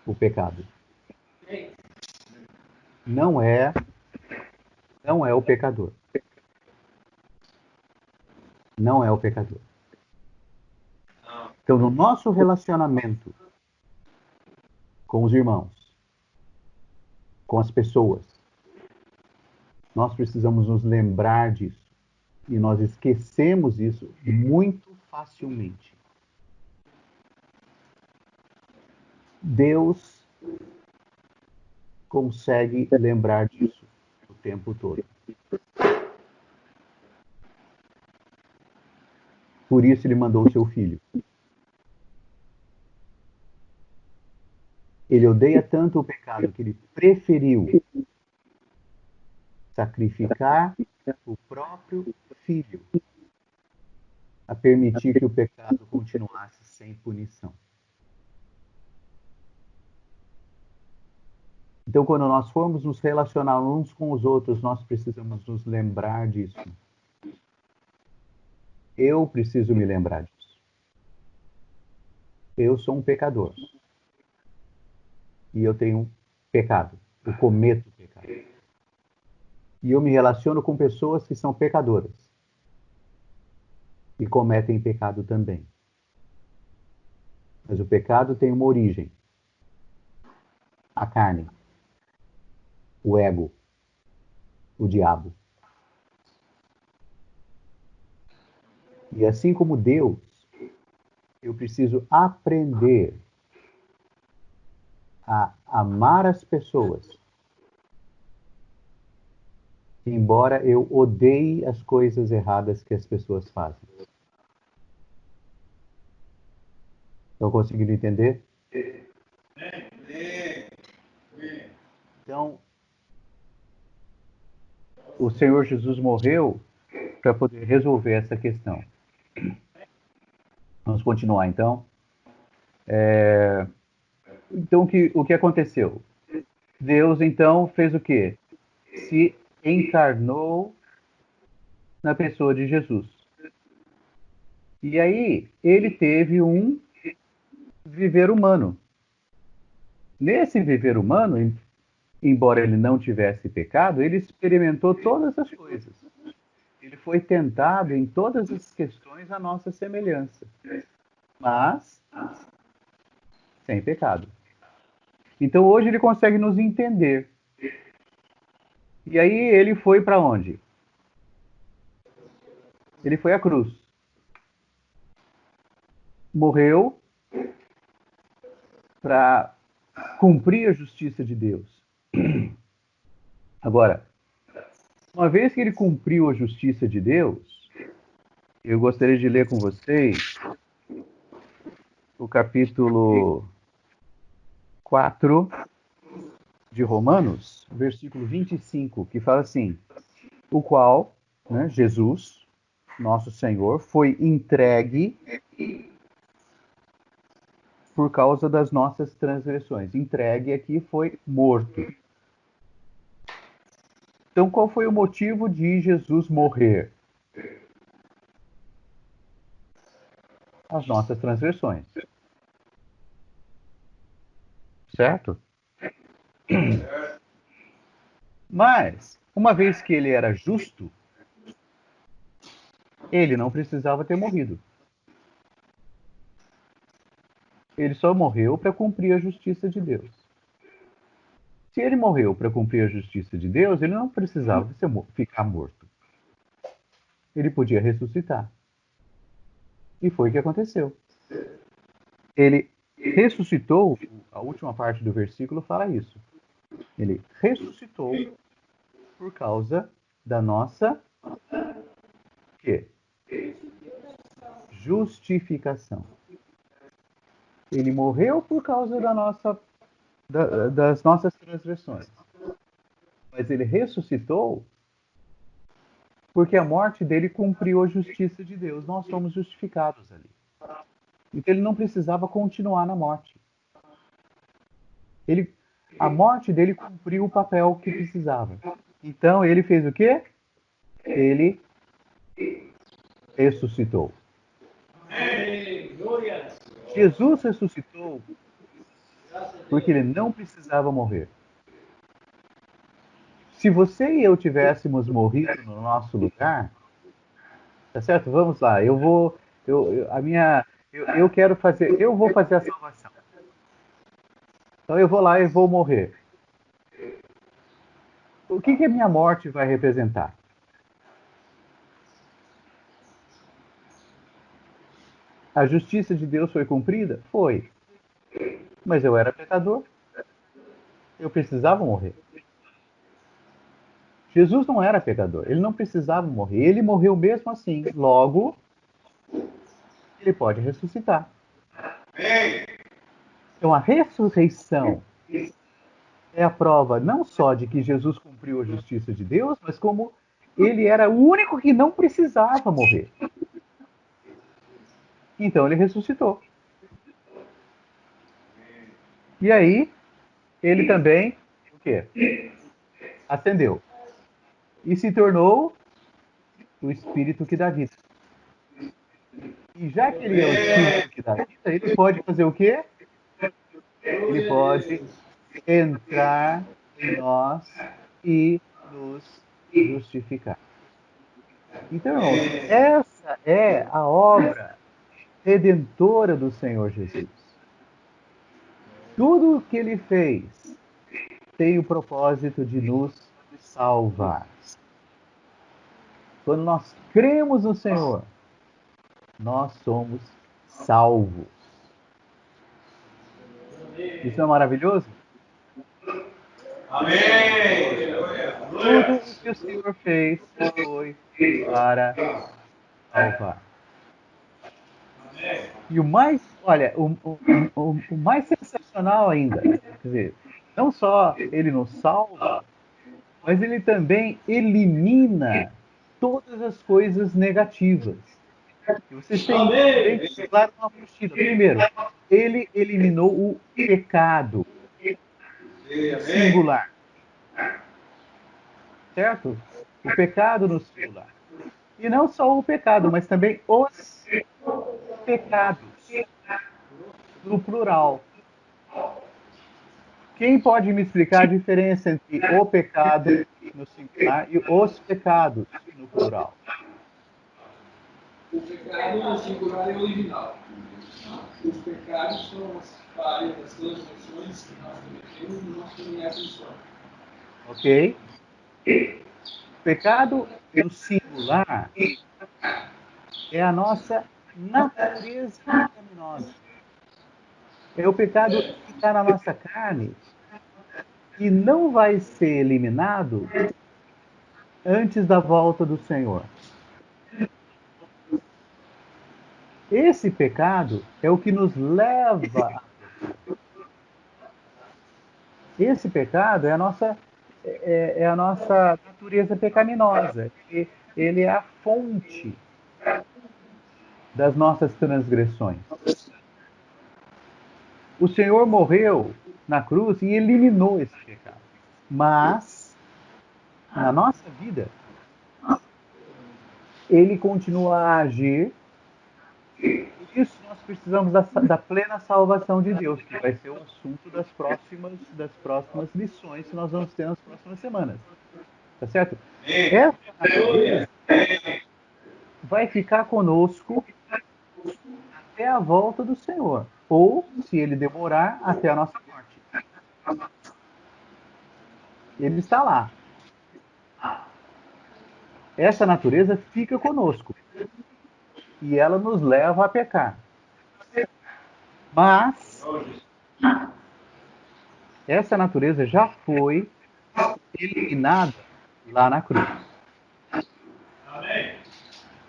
S1: O pecado. Não é o pecador. Não é o pecador. Então, no nosso relacionamento com os irmãos, com as pessoas, nós precisamos nos lembrar disso. E nós esquecemos isso muito facilmente. Deus consegue lembrar disso o tempo todo. Por isso ele mandou o seu filho. Ele odeia tanto o pecado que ele preferiu sacrificar o próprio filho a permitir que o pecado continuasse sem punição. Então, quando nós formos nos relacionar uns com os outros, nós precisamos nos lembrar disso. Eu preciso me lembrar disso. Eu sou um pecador. E eu tenho pecado. Eu cometo pecado. E eu me relaciono com pessoas que são pecadoras. E cometem pecado também. Mas o pecado tem uma origem. A carne. O ego. O diabo. E assim como Deus, eu preciso aprender a amar as pessoas, embora eu odeie as coisas erradas que as pessoas fazem. Estão conseguindo entender? Então, o Senhor Jesus morreu para poder resolver essa questão. Vamos continuar, então. Então, o que aconteceu? Deus, então, fez o quê? Se encarnou na pessoa de Jesus. E aí, ele teve um viver humano. Nesse viver humano, embora ele não tivesse pecado, ele experimentou todas as coisas. Ele foi tentado em todas as questões à nossa semelhança, mas sem pecado. Então hoje ele consegue nos entender. E aí ele foi para onde? Ele foi à cruz. Morreu para cumprir a justiça de Deus. Agora, uma vez que ele cumpriu a justiça de Deus, eu gostaria de ler com vocês o capítulo 4 de Romanos, versículo 25, que fala assim: o qual, né, Jesus, nosso Senhor, foi entregue por causa das nossas transgressões. Entregue aqui foi morto. Então, qual foi o motivo de Jesus morrer? As nossas transgressões. Certo? Mas, uma vez que ele era justo, ele não precisava ter morrido. Ele só morreu para cumprir a justiça de Deus. Se ele morreu para cumprir a justiça de Deus, ele não precisava ficar morto. Ele podia ressuscitar. E foi o que aconteceu. Ele ressuscitou, a última parte do versículo fala isso. Ele ressuscitou por causa da nossa quê? Justificação. Ele morreu por causa das nossas transgressões. Mas ele ressuscitou porque a morte dele cumpriu a justiça de Deus. Nós somos justificados ali. Então ele não precisava continuar na morte. A morte dele cumpriu o papel que precisava. Então ele fez o quê? Ele ressuscitou. Jesus ressuscitou porque ele não precisava morrer. Se você e eu tivéssemos morrido no nosso lugar, tá certo? Vamos lá. Eu vou fazer a salvação. Então eu vou lá e vou morrer. O que a minha morte vai representar? A justiça de Deus foi cumprida? Foi. Mas eu era pecador. Eu precisava morrer. Jesus não era pecador. Ele não precisava morrer. Ele morreu mesmo assim. Logo, ele pode ressuscitar. Então, a ressurreição é a prova não só de que Jesus cumpriu a justiça de Deus, mas como ele era o único que não precisava morrer. Então, ele ressuscitou. E aí, ele também, o quê? Ascendeu. E se tornou o Espírito que dá vida. E já que ele é o Espírito que dá vida, ele pode fazer o quê? Ele pode entrar em nós e nos justificar. Então, essa é a obra redentora do Senhor Jesus. Tudo o que ele fez tem o propósito de nos salvar. Quando nós cremos no Senhor, nós somos salvos. Isso é maravilhoso?
S3: Amém!
S1: Tudo o que o Senhor fez foi para salvar. E o mais, olha, o mais sensacional ainda, quer dizer, não só ele nos salva, mas ele também elimina todas as coisas negativas. E vocês têm bem claro uma apostila. Primeiro, ele eliminou o pecado singular. Certo? O pecado no singular. E não só o pecado, mas também os pecados no plural. Quem pode me explicar a diferença entre o pecado no singular e os pecados no plural?
S4: O pecado no singular é original. Os pecados são as falhas, as transgressões que nós cometemos no nosso caminhar cristão.
S1: Ok? O pecado no singular é a nossa natureza pecaminosa. É o pecado que está na nossa carne e não vai ser eliminado antes da volta do Senhor. Esse pecado é o que nos leva. Esse pecado é a nossa natureza pecaminosa. Ele é a fonte das nossas transgressões. O Senhor morreu na cruz e eliminou esse pecado. Mas, na nossa vida, ele continua a agir. Por isso nós precisamos da plena salvação de Deus, que vai ser o assunto das próximas lições que nós vamos ter nas próximas semanas. Tá certo? Essa natureza vai ficar conosco até a volta do Senhor. Ou, se ele demorar, até a nossa morte. Ele está lá. Essa natureza fica conosco. E ela nos leva a pecar. Mas essa natureza já foi eliminada lá na cruz.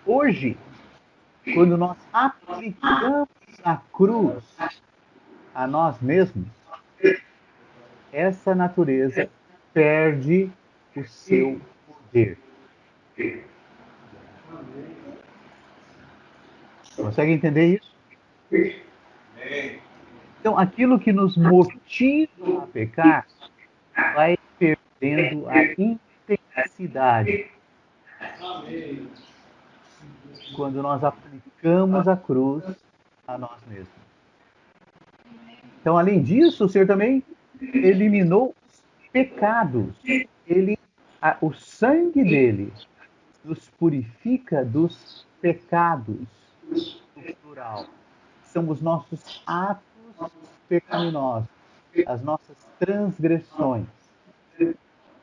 S1: Hoje, quando nós aplicamos a cruz a nós mesmos, essa natureza perde o seu poder. Consegue entender isso? Então, aquilo que nos motiva a pecar vai perdendo a intensidade. Quando nós aplicamos a cruz a nós mesmos. Então, além disso, o Senhor também eliminou os pecados. O sangue dele nos purifica dos pecados, no plural. São os nossos atos pecaminosos, as nossas transgressões.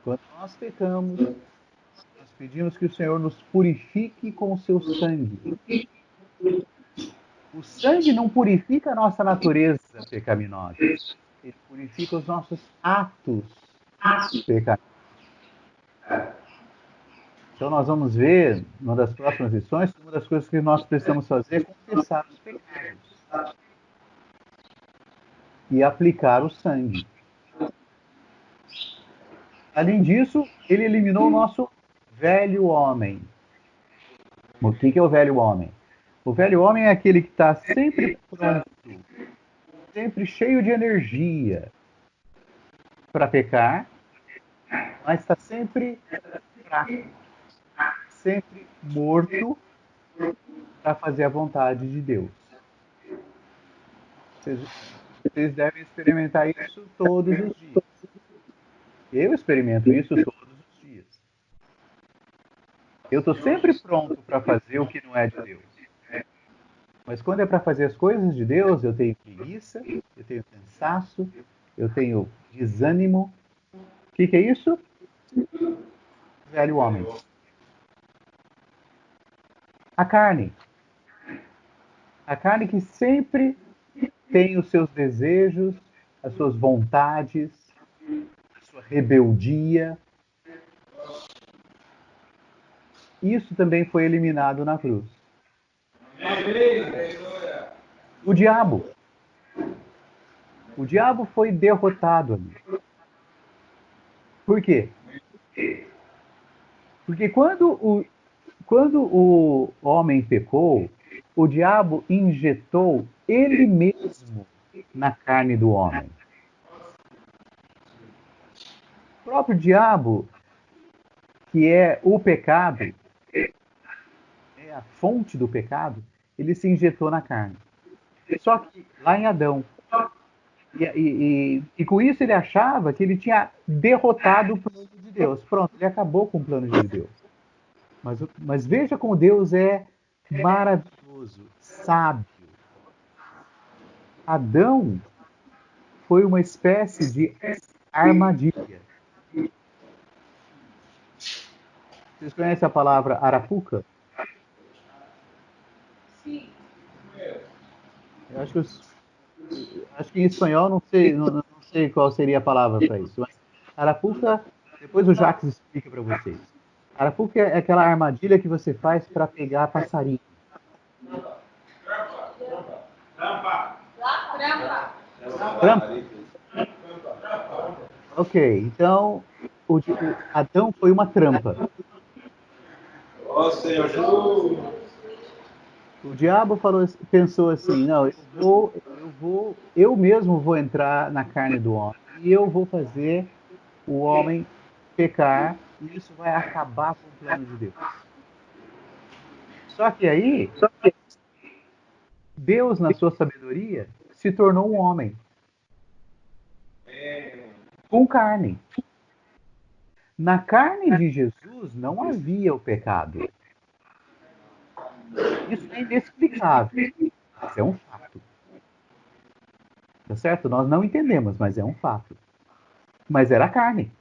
S1: Quando nós pecamos, nós pedimos que o Senhor nos purifique com o seu sangue. O sangue não purifica a nossa natureza pecaminosa. Ele purifica os nossos atos pecaminosos. Então nós vamos ver, numa das próximas lições, que uma das coisas que nós precisamos fazer é confessar os pecados e aplicar o sangue. Além disso, ele eliminou o nosso velho homem. O que é o velho homem? O velho homem é aquele que está sempre pronto, sempre cheio de energia para pecar, mas está sempre fraco, sempre morto para fazer a vontade de Deus. Vocês devem experimentar isso todos os dias. Eu experimento isso todos os dias. Eu estou sempre pronto para fazer o que não é de Deus. Mas quando é para fazer as coisas de Deus, eu tenho preguiça, eu tenho cansaço, eu tenho desânimo. O que é isso? Velho homem. A carne. A carne que sempre tem os seus desejos, as suas vontades, a sua rebeldia. Isso também foi eliminado na cruz. O diabo. O diabo foi derrotado ali. Por quê? Porque quando o homem pecou, o diabo injetou ele mesmo na carne do homem. O próprio diabo, que é o pecado, é a fonte do pecado, ele se injetou na carne. Só que lá em Adão. E com isso ele achava que ele tinha derrotado o plano de Deus. Pronto, ele acabou com o plano de Deus. Mas veja como Deus é maravilhoso, sábio. Adão foi uma espécie de armadilha. Vocês conhecem a palavra arapuca?
S2: Sim.
S1: Eu acho que em espanhol não sei qual seria a palavra para isso. Mas arapuca, depois o Jacques explica para vocês. Arapuca é aquela armadilha que você faz para pegar passarinho. Trampa. Ok, então Adão foi uma trampa.
S3: Ó Senhor Jesus.
S1: O diabo pensou assim, não, eu mesmo vou entrar na carne do homem e eu vou fazer o homem pecar e isso vai acabar com o plano de Deus. Só que aí, Deus, na sua sabedoria, se tornou um homem. Com carne. Na carne de Jesus não havia o pecado. Isso é inexplicável. Isso é um fato. Tá certo? Nós não entendemos, mas é um fato. Mas era carne.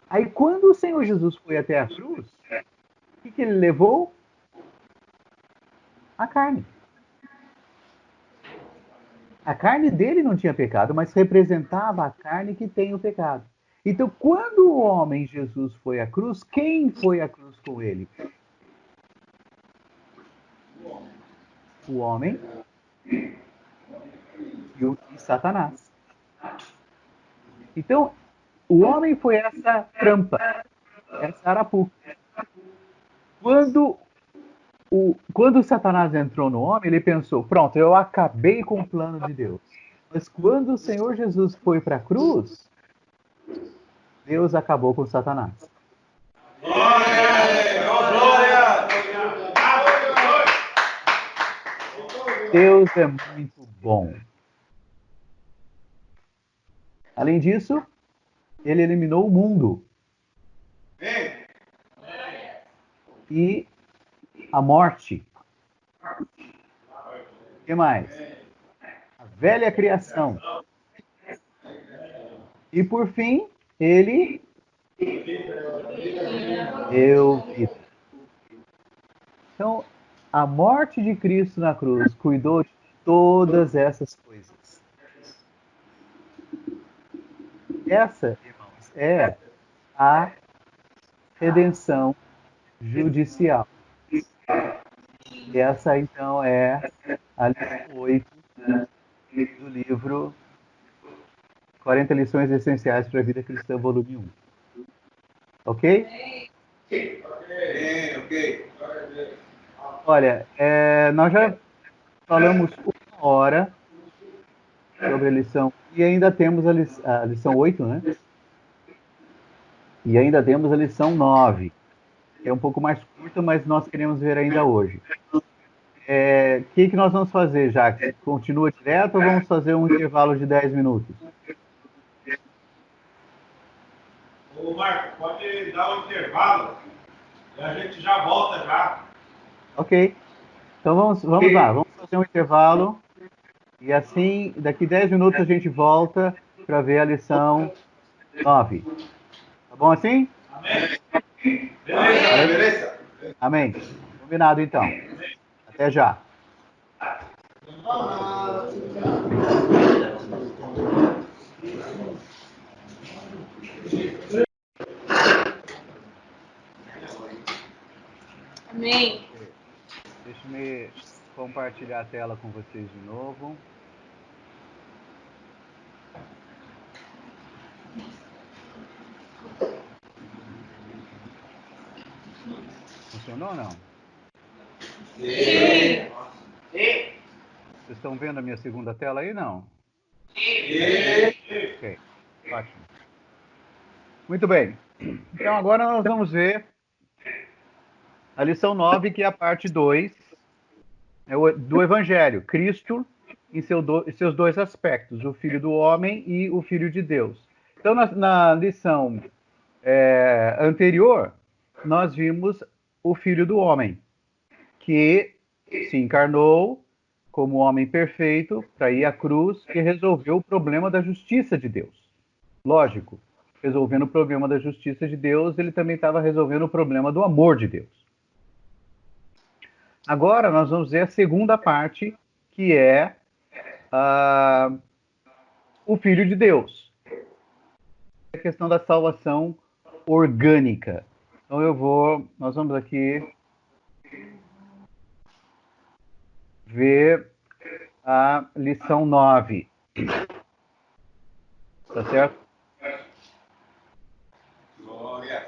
S1: Aí quando o Senhor Jesus foi até a cruz, o que ele levou? A carne. A carne dele não tinha pecado, mas representava a carne que tem o pecado. Então, quando o homem Jesus foi à cruz, quem foi à cruz com ele? O homem e Satanás. Então, o homem foi essa trampa, essa arapuca. Quando Satanás entrou no homem, ele pensou, pronto, eu acabei com o plano de Deus. Mas quando o Senhor Jesus foi para a cruz, Deus acabou com Satanás.
S3: Glória!
S1: Deus é muito bom. Além disso, ele eliminou o mundo. E a morte. O que mais? A velha criação. E por fim, ele deu vida. Então, a morte de Cristo na cruz cuidou de todas essas coisas. Essa, irmãos, é a redenção judicial. E essa, então, é a lição 8 do livro 40 lições essenciais para a vida cristã, volume 1. Ok?
S3: Ok.
S1: Olha, nós já falamos 1 hora sobre a lição, e ainda temos a lição 8, né? E ainda temos a lição 9, que é um pouco mais curta, mas nós queremos ver ainda hoje. O que nós vamos fazer, Jacques? Continua direto ou vamos fazer um intervalo de 10 minutos?
S3: Ô, Marco, pode dar um intervalo e a gente já volta já.
S1: Ok. Então vamos lá, vamos fazer um intervalo. E assim, daqui 10 minutos a gente volta para ver a lição 9. Tá bom assim?
S3: Amém? Beleza.
S1: Amém. Combinado então. Até já.
S2: Amém.
S1: Deixa eu compartilhar a tela com vocês de novo. Funcionou ou não?
S3: Sim.
S1: Vocês estão vendo a minha segunda tela aí, não? Ok, ótimo. Muito bem. Então agora nós vamos ver a lição 9, que é a parte 2 do Evangelho. Cristo em seus dois aspectos, o Filho do Homem e o Filho de Deus. Então na lição anterior, nós vimos o Filho do Homem, que se encarnou como homem perfeito para ir à cruz e resolveu o problema da justiça de Deus. Lógico, resolvendo o problema da justiça de Deus, ele também estava resolvendo o problema do amor de Deus. Agora nós vamos ver a segunda parte, que é o Filho de Deus. A questão da salvação orgânica. Então nós vamos aqui ver a lição 9. Tá certo?
S3: Glória.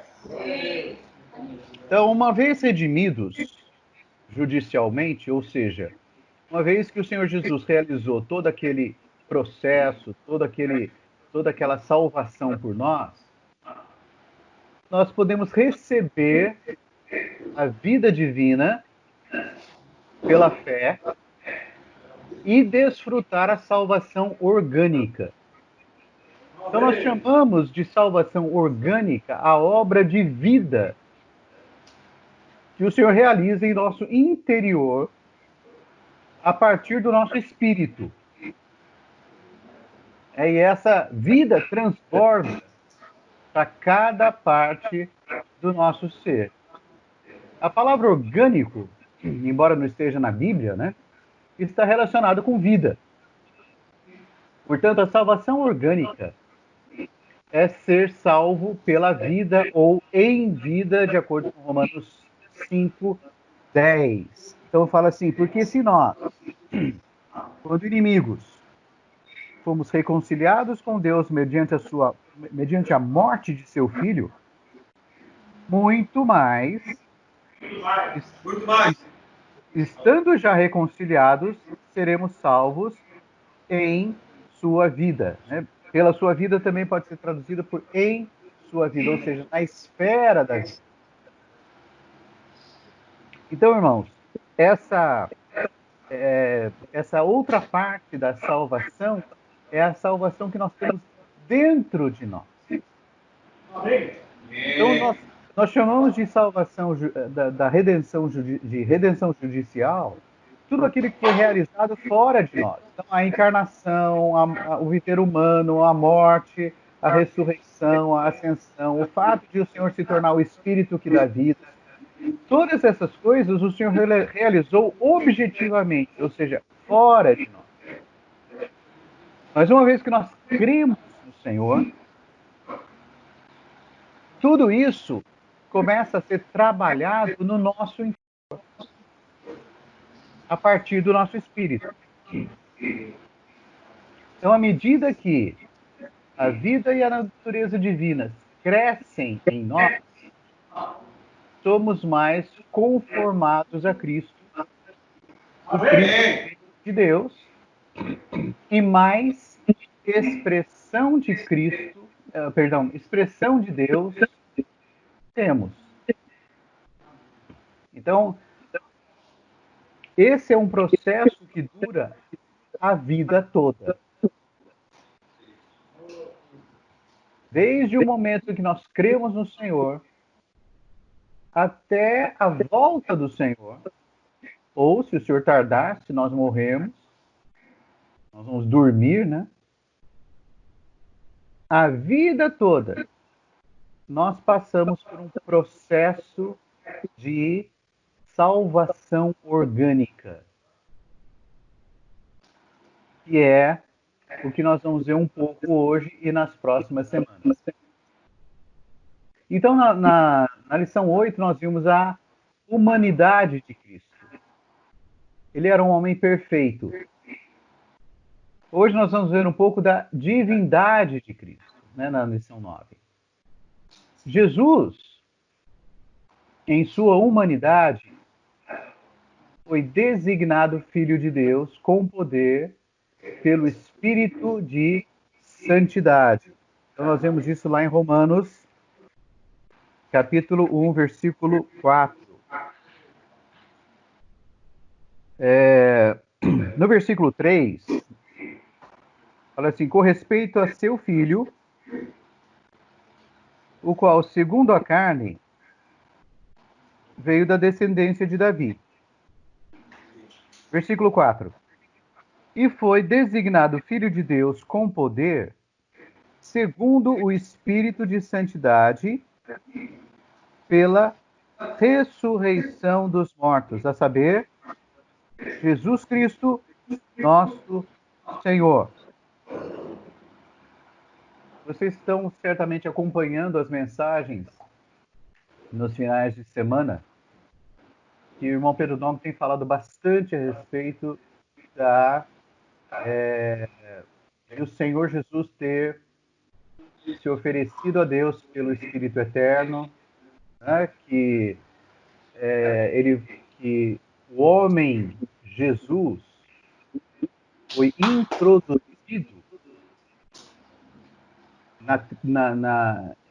S1: Então, uma vez redimidos judicialmente, ou seja, uma vez que o Senhor Jesus realizou todo aquele processo, toda aquela salvação por nós podemos receber a vida divina pela fé e desfrutar a salvação orgânica. Então nós chamamos de salvação orgânica a obra de vida que o Senhor realiza em nosso interior a partir do nosso espírito. E essa vida transborda para cada parte do nosso ser. A palavra orgânico, embora não esteja na Bíblia, né, está relacionado com vida. Portanto, a salvação orgânica é ser salvo pela vida ou em vida, de acordo com Romanos 5:10. Então fala assim, porque se nós, quando inimigos, fomos reconciliados com Deus mediante a morte de seu Filho, muito mais, estando já reconciliados, seremos salvos em sua vida. Né? Pela sua vida também pode ser traduzida por em sua vida, ou seja, na esfera da vida. Então, irmãos, essa outra parte da salvação é a salvação que nós temos dentro de nós. Então, nós chamamos de salvação da redenção, de redenção judicial, tudo aquilo que foi realizado fora de nós. Então, a encarnação, o viver humano, a morte, a ressurreição, a ascensão, o fato de o Senhor se tornar o Espírito que dá vida. Todas essas coisas o Senhor realizou objetivamente, ou seja, fora de nós. Mas uma vez que nós cremos no Senhor, Tudo isso começa a ser trabalhado no nosso interior, a partir do nosso espírito. Então, à medida que a vida e a natureza divinas crescem em nós, somos mais conformados a Cristo, o Cristo de Deus, e mais expressão de Cristo, expressão de Deus temos. Então, esse é um processo que dura a vida toda. Desde o momento que nós cremos no Senhor, até a volta do Senhor, ou se o Senhor tardar, se nós morrermos, nós vamos dormir, né? A vida toda, nós passamos por um processo de salvação orgânica, que é o que nós vamos ver um pouco hoje e nas próximas semanas. Então, na lição 8, nós vimos a humanidade de Cristo. Ele era um homem perfeito. Hoje nós vamos ver um pouco da divindade de Cristo, né, na lição 9. Jesus, em sua humanidade, foi designado Filho de Deus com poder pelo Espírito de Santidade. Então nós vemos isso lá em Romanos, capítulo 1, versículo 4. No versículo 3, fala assim: com respeito a seu filho, o qual, segundo a carne, veio da descendência de Davi. Versículo 4. E foi designado Filho de Deus com poder, segundo o Espírito de Santidade, pela ressurreição dos mortos, a saber, Jesus Cristo, nosso Senhor. Vocês estão certamente acompanhando as mensagens nos finais de semana, que o irmão Pedro Dom tem falado bastante a respeito de o Senhor Jesus ter se oferecido a Deus pelo Espírito Eterno, né, que o homem Jesus foi introduzido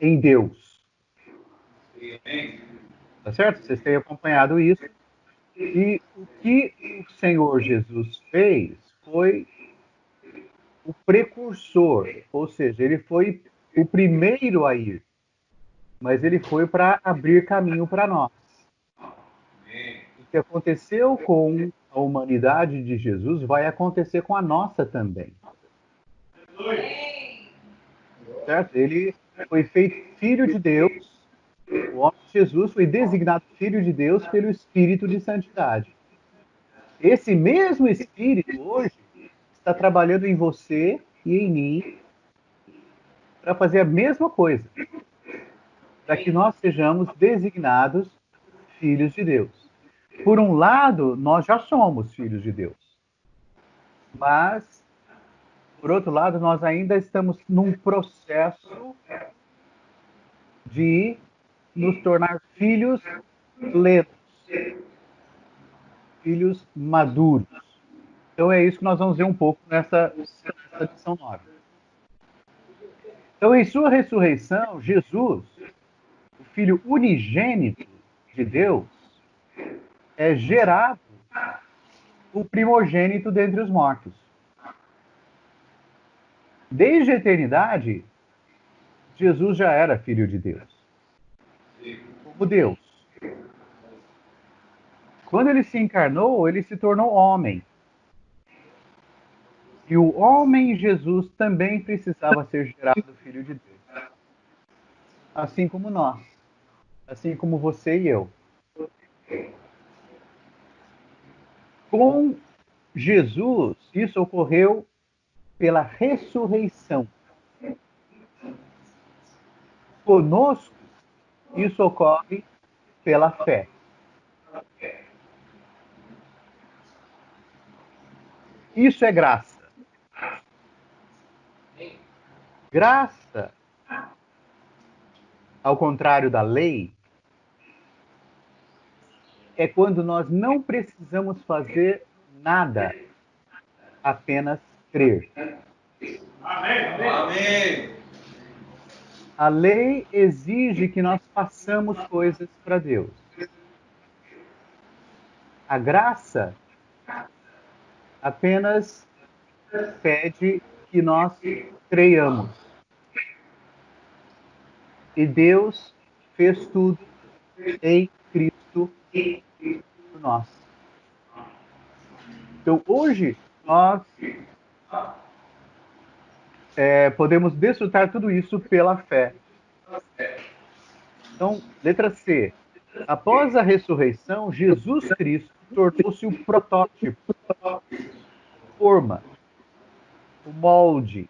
S1: em Deus. Tá certo? Vocês têm acompanhado isso. E o que o Senhor Jesus fez foi o precursor, ou seja, ele foi o primeiro a ir, mas ele foi para abrir caminho para nós. O que aconteceu com a humanidade de Jesus vai acontecer com a nossa também. Certo? Ele foi feito Filho de Deus, o homem Jesus foi designado Filho de Deus pelo Espírito de Santidade. Esse mesmo Espírito hoje está trabalhando em você e em mim para fazer a mesma coisa, para que nós sejamos designados filhos de Deus. Por um lado, nós já somos filhos de Deus, mas, por outro lado, nós ainda estamos num processo de nos tornar filhos plenos, filhos maduros. Então é isso que nós vamos ver um pouco nessa lição 9. Então, em sua ressurreição, Jesus, o Filho unigênito de Deus, é gerado o primogênito dentre os mortos. Desde a eternidade, Jesus já era Filho de Deus, como Deus. Quando ele se encarnou, ele se tornou homem. E o homem Jesus também precisava ser gerado Filho de Deus. Assim como nós. Assim como você e eu. Com Jesus, isso ocorreu pela ressurreição. Conosco, Isso ocorre pela fé. Isso é graça. Graça, ao contrário da lei, é quando nós não precisamos fazer nada, apenas crer.
S3: Amém.
S4: Amém.
S1: A lei exige que nós façamos coisas para Deus. A graça apenas pede que nós creiamos. E Deus fez tudo em Cristo por nós. Então, hoje, nós podemos desfrutar tudo isso pela fé. Então, letra C. Após a ressurreição, Jesus Cristo tornou-se o protótipo, a forma, o molde,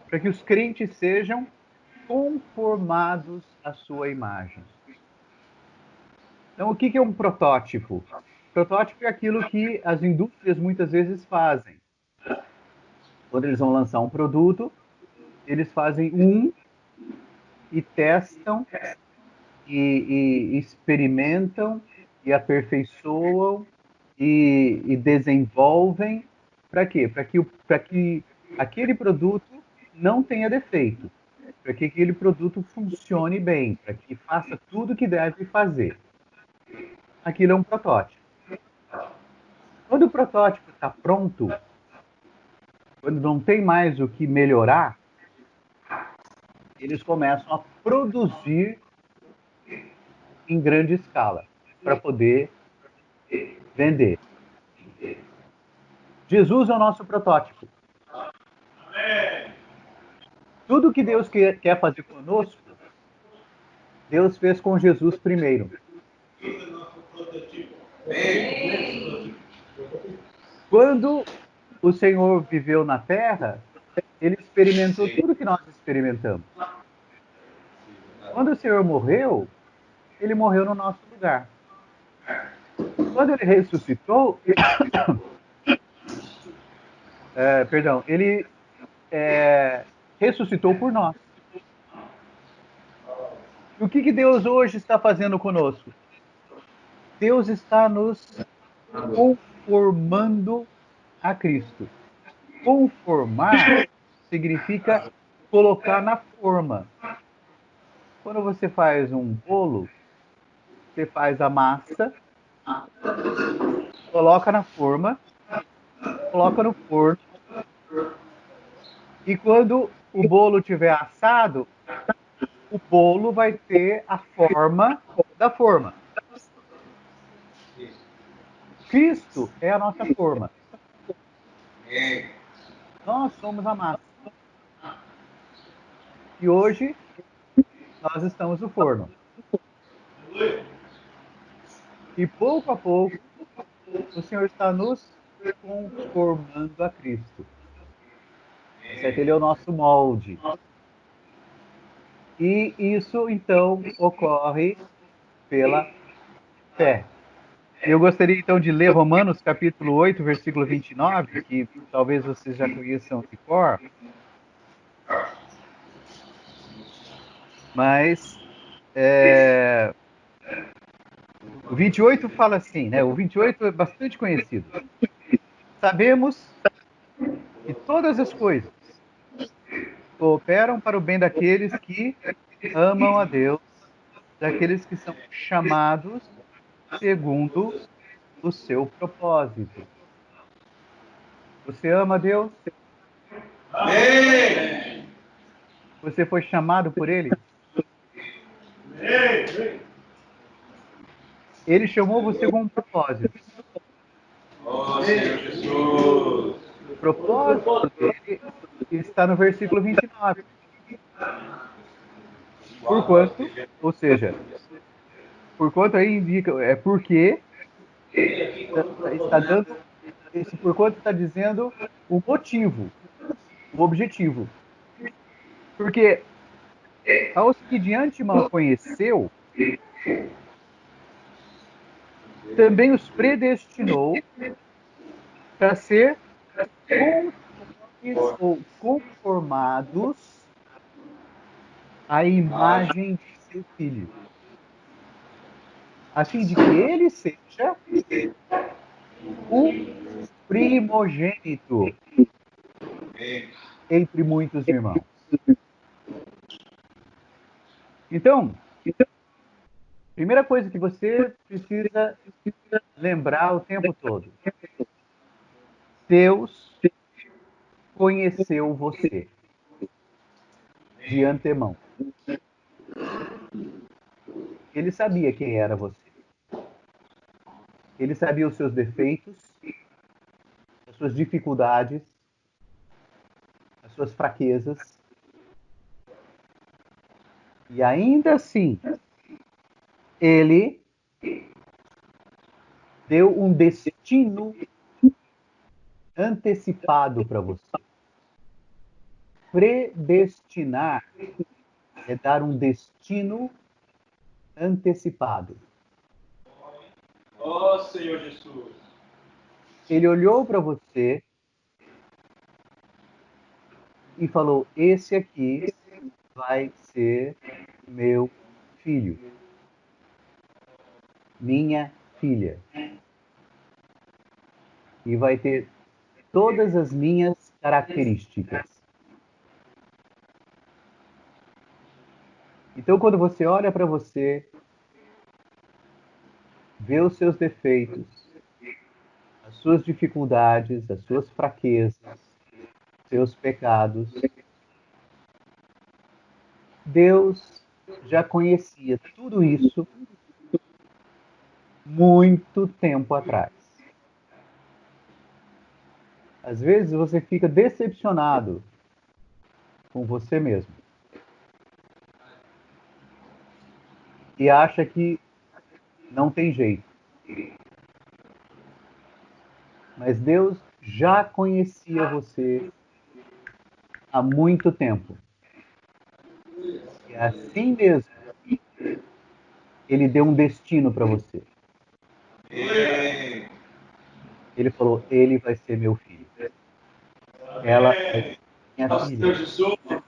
S1: para que os crentes sejam conformados à sua imagem. Então, o que é um protótipo? Protótipo é aquilo que as indústrias muitas vezes fazem. Quando eles vão lançar um produto, eles fazem e testam, e experimentam, e aperfeiçoam, e desenvolvem. Para quê? Para que aquele produto não tenha defeito. Para que aquele produto funcione bem. Para que faça tudo o que deve fazer. Aquilo é um protótipo. Quando o protótipo está pronto, quando não tem mais o que melhorar, eles começam a produzir em grande escala para poder vender. Jesus é o nosso protótipo.
S3: Amém.
S1: Tudo que Deus quer fazer conosco, Deus fez com Jesus primeiro.
S3: Isso é nosso prototipo.
S1: Quando o Senhor viveu na terra, ele experimentou tudo que nós experimentamos. Quando o Senhor morreu, ele morreu no nosso lugar. Quando ele ressuscitou, ele ressuscitou por nós. E o que Deus hoje está fazendo conosco? Deus está nos conformando a Cristo. Conformar significa colocar na forma. Quando você faz um bolo, você faz a massa, coloca na forma, coloca no forno, e quando o bolo estiver assado, o bolo vai ter a forma da forma. Cristo é a nossa forma. Nós somos a massa. E hoje, nós estamos no forno. E pouco a pouco, o Senhor está nos conformando a Cristo. Certo? Ele é o nosso molde. E isso, então, ocorre pela fé. Eu gostaria, então, de ler Romanos, capítulo 8, versículo 29, que talvez vocês já conheçam de cor. Mas o 28 fala assim, né? O 28 é bastante conhecido. Sabemos que todas as coisas cooperam para o bem daqueles que amam a Deus, daqueles que são chamados segundo o seu propósito. Você ama a Deus?
S3: Amém.
S1: Você foi chamado por Ele?
S3: Amém.
S1: Ele chamou você com um propósito.
S3: Ó Senhor Jesus.
S1: O propósito dele está no versículo 29. Porquanto, ou seja, porquanto aí indica, porque está dando, esse porquanto está dizendo o motivo, o objetivo. Porque aos que de antemão conheceu, também os predestinou para ser conformes ou conformados à imagem de seu filho, a fim de que ele seja o primogênito entre muitos irmãos. Então, primeira coisa que você precisa lembrar o tempo todo: Deus conheceu você de antemão. Ele sabia quem era você. Ele sabia os seus defeitos, as suas dificuldades, as suas fraquezas. E ainda assim, ele deu um destino antecipado para você. Predestinar é dar um destino antecipado.
S3: Ó Senhor Jesus.
S1: Ele olhou para você e falou: esse aqui vai ser meu filho, minha filha. E vai ter todas as minhas características. Então, quando você olha para você, vê os seus defeitos, as suas dificuldades, as suas fraquezas, seus pecados, Deus já conhecia tudo isso muito tempo atrás. Às vezes você fica decepcionado com você mesmo e acha que não tem jeito. Mas Deus já conhecia você há muito tempo. E assim mesmo, Ele deu um destino para você. Ele falou: ele vai ser meu filho. Ela vai ser minha filha.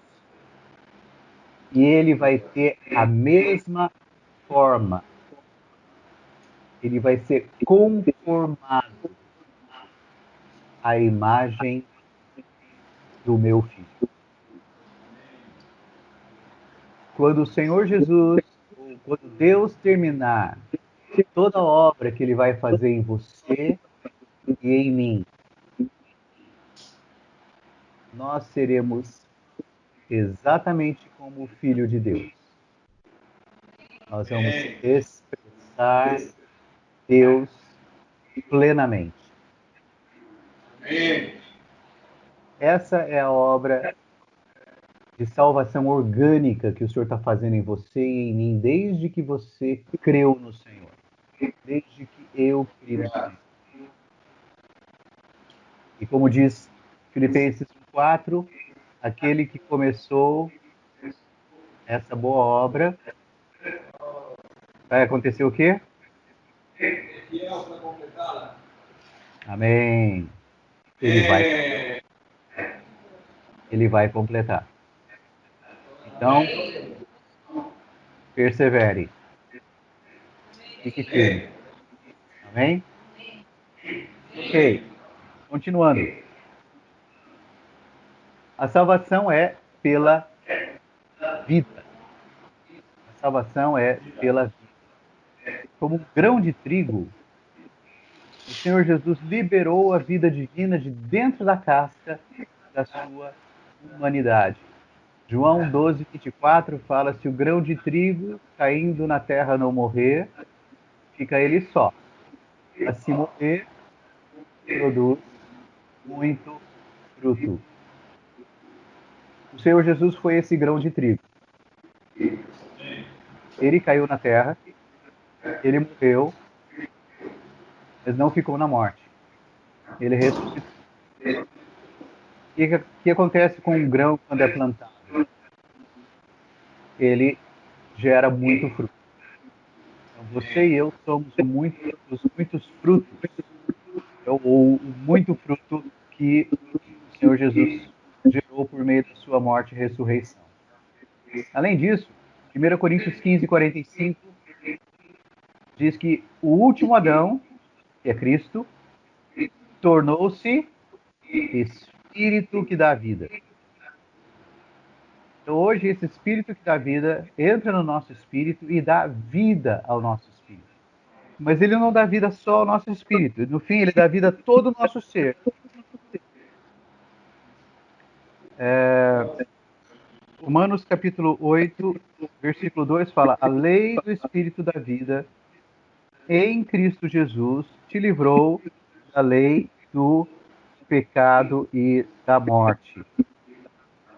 S1: E ele vai ter a mesma forma. Ele vai ser conformado à imagem do meu filho. Quando o Senhor Jesus, ou quando Deus terminar toda a obra que Ele vai fazer em você e em mim, nós seremos exatamente como o Filho de Deus. Nós vamos expressar Deus plenamente. Essa é a obra de salvação orgânica que o Senhor está fazendo em você e em mim, desde que você creu no Senhor. Desde que eu criei no Senhor. E como diz Filipenses 4, aquele que começou essa boa obra, vai acontecer o quê?
S4: Fiel para completá-la.
S1: Amém. Ele vai completar. Então, persevere. Fique firme. Amém? Ok. Continuando. A salvação é pela vida. A salvação é pela vida. Como um grão de trigo, o Senhor Jesus liberou a vida divina de dentro da casca da sua humanidade. João 12, 24 fala: se o grão de trigo caindo na terra não morrer, fica ele só. Mas se morrer, produz muito fruto. O Senhor Jesus foi esse grão de trigo. Ele caiu na terra, ele morreu, mas não ficou na morte. Ele ressuscitou. O que acontece com um grão quando é plantado? ele gera muito fruto. Então, você e eu somos muitos frutos, ou muito fruto que o Senhor Jesus gerou por meio da sua morte e ressurreição. Além disso, 1 Coríntios 15, 45, diz que o último Adão, que é Cristo, tornou-se Espírito que dá vida. Então, hoje, esse Espírito que dá vida entra no nosso espírito e dá vida ao nosso espírito. Mas ele não dá vida só ao nosso espírito. No fim, ele dá vida a todo o nosso ser. Romanos capítulo 8, versículo 2 fala: a lei do Espírito da vida em Cristo Jesus te livrou da lei do pecado e da morte.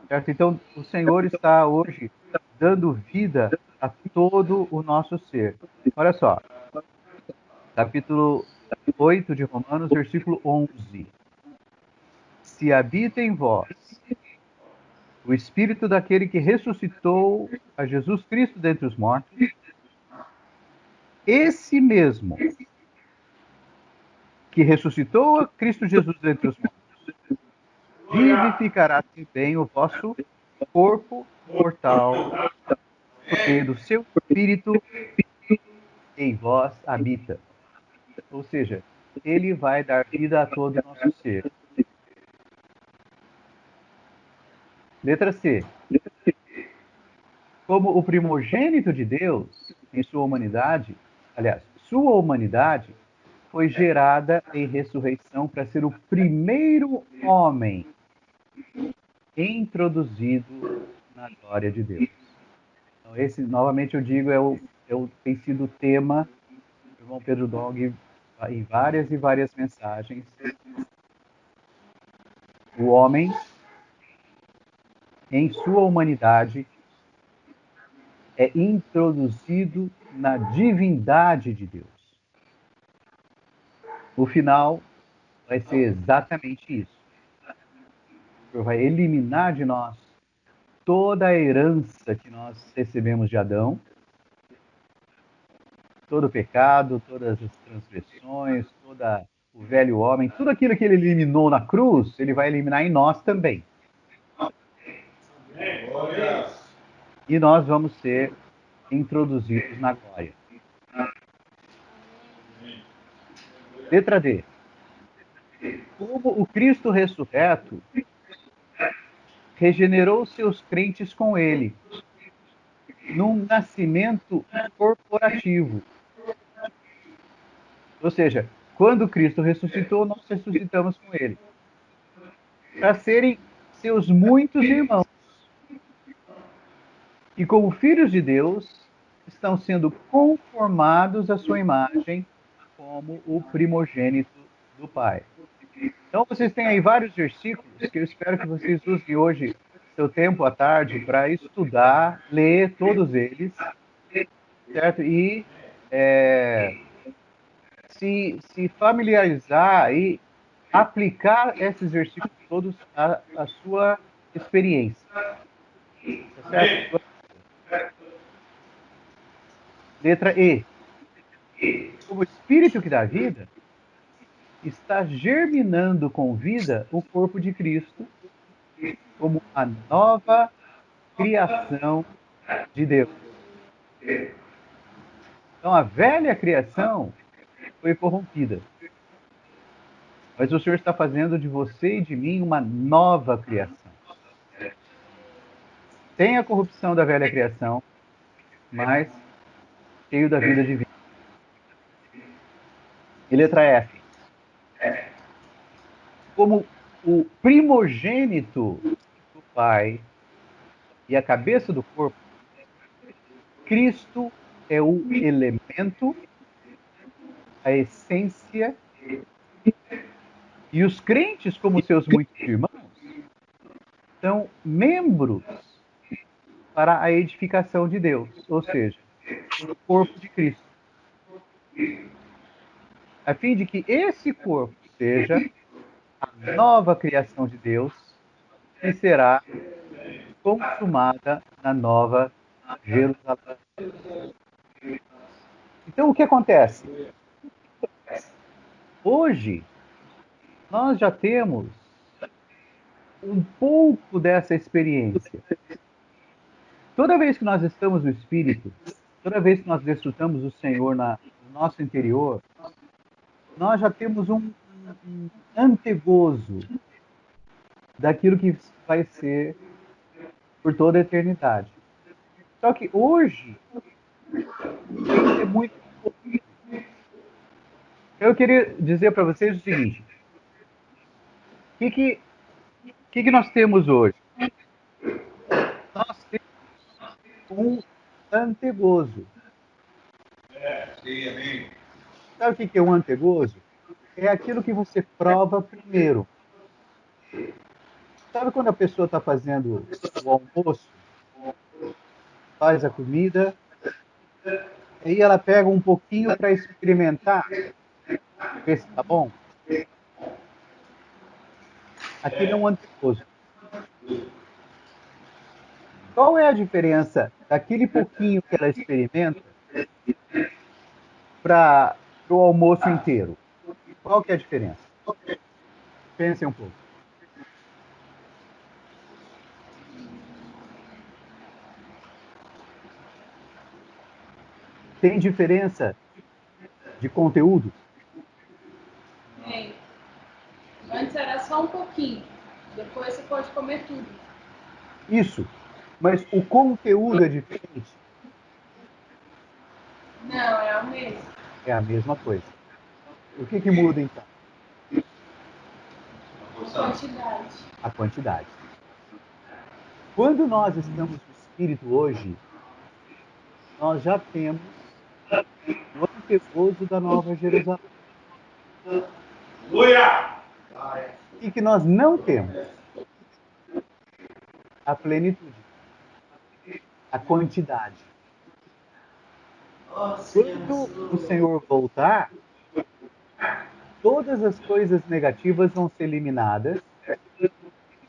S1: Certo? Então, o Senhor está hoje dando vida a todo o nosso ser. Olha só, capítulo 8 de Romanos, versículo 11. Se habita em vós o Espírito daquele que ressuscitou a Jesus Cristo dentre os mortos, esse mesmo que ressuscitou a Cristo Jesus dentre os mortos, vivificará também o vosso corpo mortal, porque do seu Espírito em vós habita. Ou seja, ele vai dar vida a todo o nosso ser. Letra C. Como o primogênito de Deus em sua humanidade, aliás, sua humanidade foi gerada em ressurreição para ser o primeiro homem introduzido na glória de Deus. Então, esse, novamente eu digo, tem sido o tema do irmão Pedro Dong em várias e várias mensagens. O homem, em sua humanidade, é introduzido na divindade de Deus. O final vai ser exatamente isso. O Senhor vai eliminar de nós toda a herança que nós recebemos de Adão, todo o pecado, todas as transgressões, todo o velho homem, tudo aquilo que ele eliminou na cruz, ele vai eliminar em nós também. E nós vamos ser introduzidos na glória. Letra D. Como o Cristo ressurreto regenerou seus crentes com ele, num nascimento corporativo. Ou seja, quando Cristo ressuscitou, nós ressuscitamos com ele. Para serem seus muitos irmãos. E como filhos de Deus, estão sendo conformados à sua imagem como o primogênito do Pai. Então, vocês têm aí vários versículos que eu espero que vocês usem hoje seu tempo à tarde para estudar, ler todos eles, certo? E se familiarizar e aplicar esses versículos todos à sua experiência. Tá certo? Letra E. Como Espírito que dá vida, está germinando com vida o corpo de Cristo como a nova criação de Deus. Então, a velha criação foi corrompida. Mas o Senhor está fazendo de você e de mim uma nova criação. Tem a corrupção da velha criação, mas cheio da vida divina. E letra F. Como o primogênito do Pai e a cabeça do corpo, Cristo é o elemento, a essência, e os crentes, como seus muitos irmãos, são membros para a edificação de Deus, ou seja, o corpo de Cristo. A fim de que esse corpo seja a nova criação de Deus, que será consumada na nova Jerusalém. Então, o que acontece? Hoje, nós já temos um pouco dessa experiência. Toda vez que nós estamos no Espírito, toda vez que nós desfrutamos o Senhor no nosso interior, nós já temos um antegozo daquilo que vai ser por toda a eternidade. Só que hoje tem que ser muito pouco. Eu queria dizer para vocês o seguinte: o que nós temos hoje? Nós temos um antegozo.
S3: Sim, amém.
S1: Sabe o que é um antegozo? É aquilo que você prova primeiro. Sabe quando a pessoa está fazendo o almoço, faz a comida, aí ela pega um pouquinho para experimentar, ver se tá bom? Aquilo é um antegozo. Qual é a diferença daquele pouquinho que ela experimenta para o almoço inteiro? Qual que é a diferença? Pensem um pouco. Tem diferença de conteúdo?
S2: Bem, antes era só um pouquinho. Depois você pode comer tudo.
S1: Isso. Mas o conteúdo é diferente?
S2: Não, é o mesmo.
S1: É a mesma coisa. O que muda então?
S2: Quantidade.
S1: A quantidade. Quando nós estamos no Espírito hoje, nós já temos o antegozo da Nova Jerusalém.
S3: Aleluia!
S1: E que nós não temos a plenitude, a quantidade. Quando o Senhor voltar, todas as coisas negativas vão ser eliminadas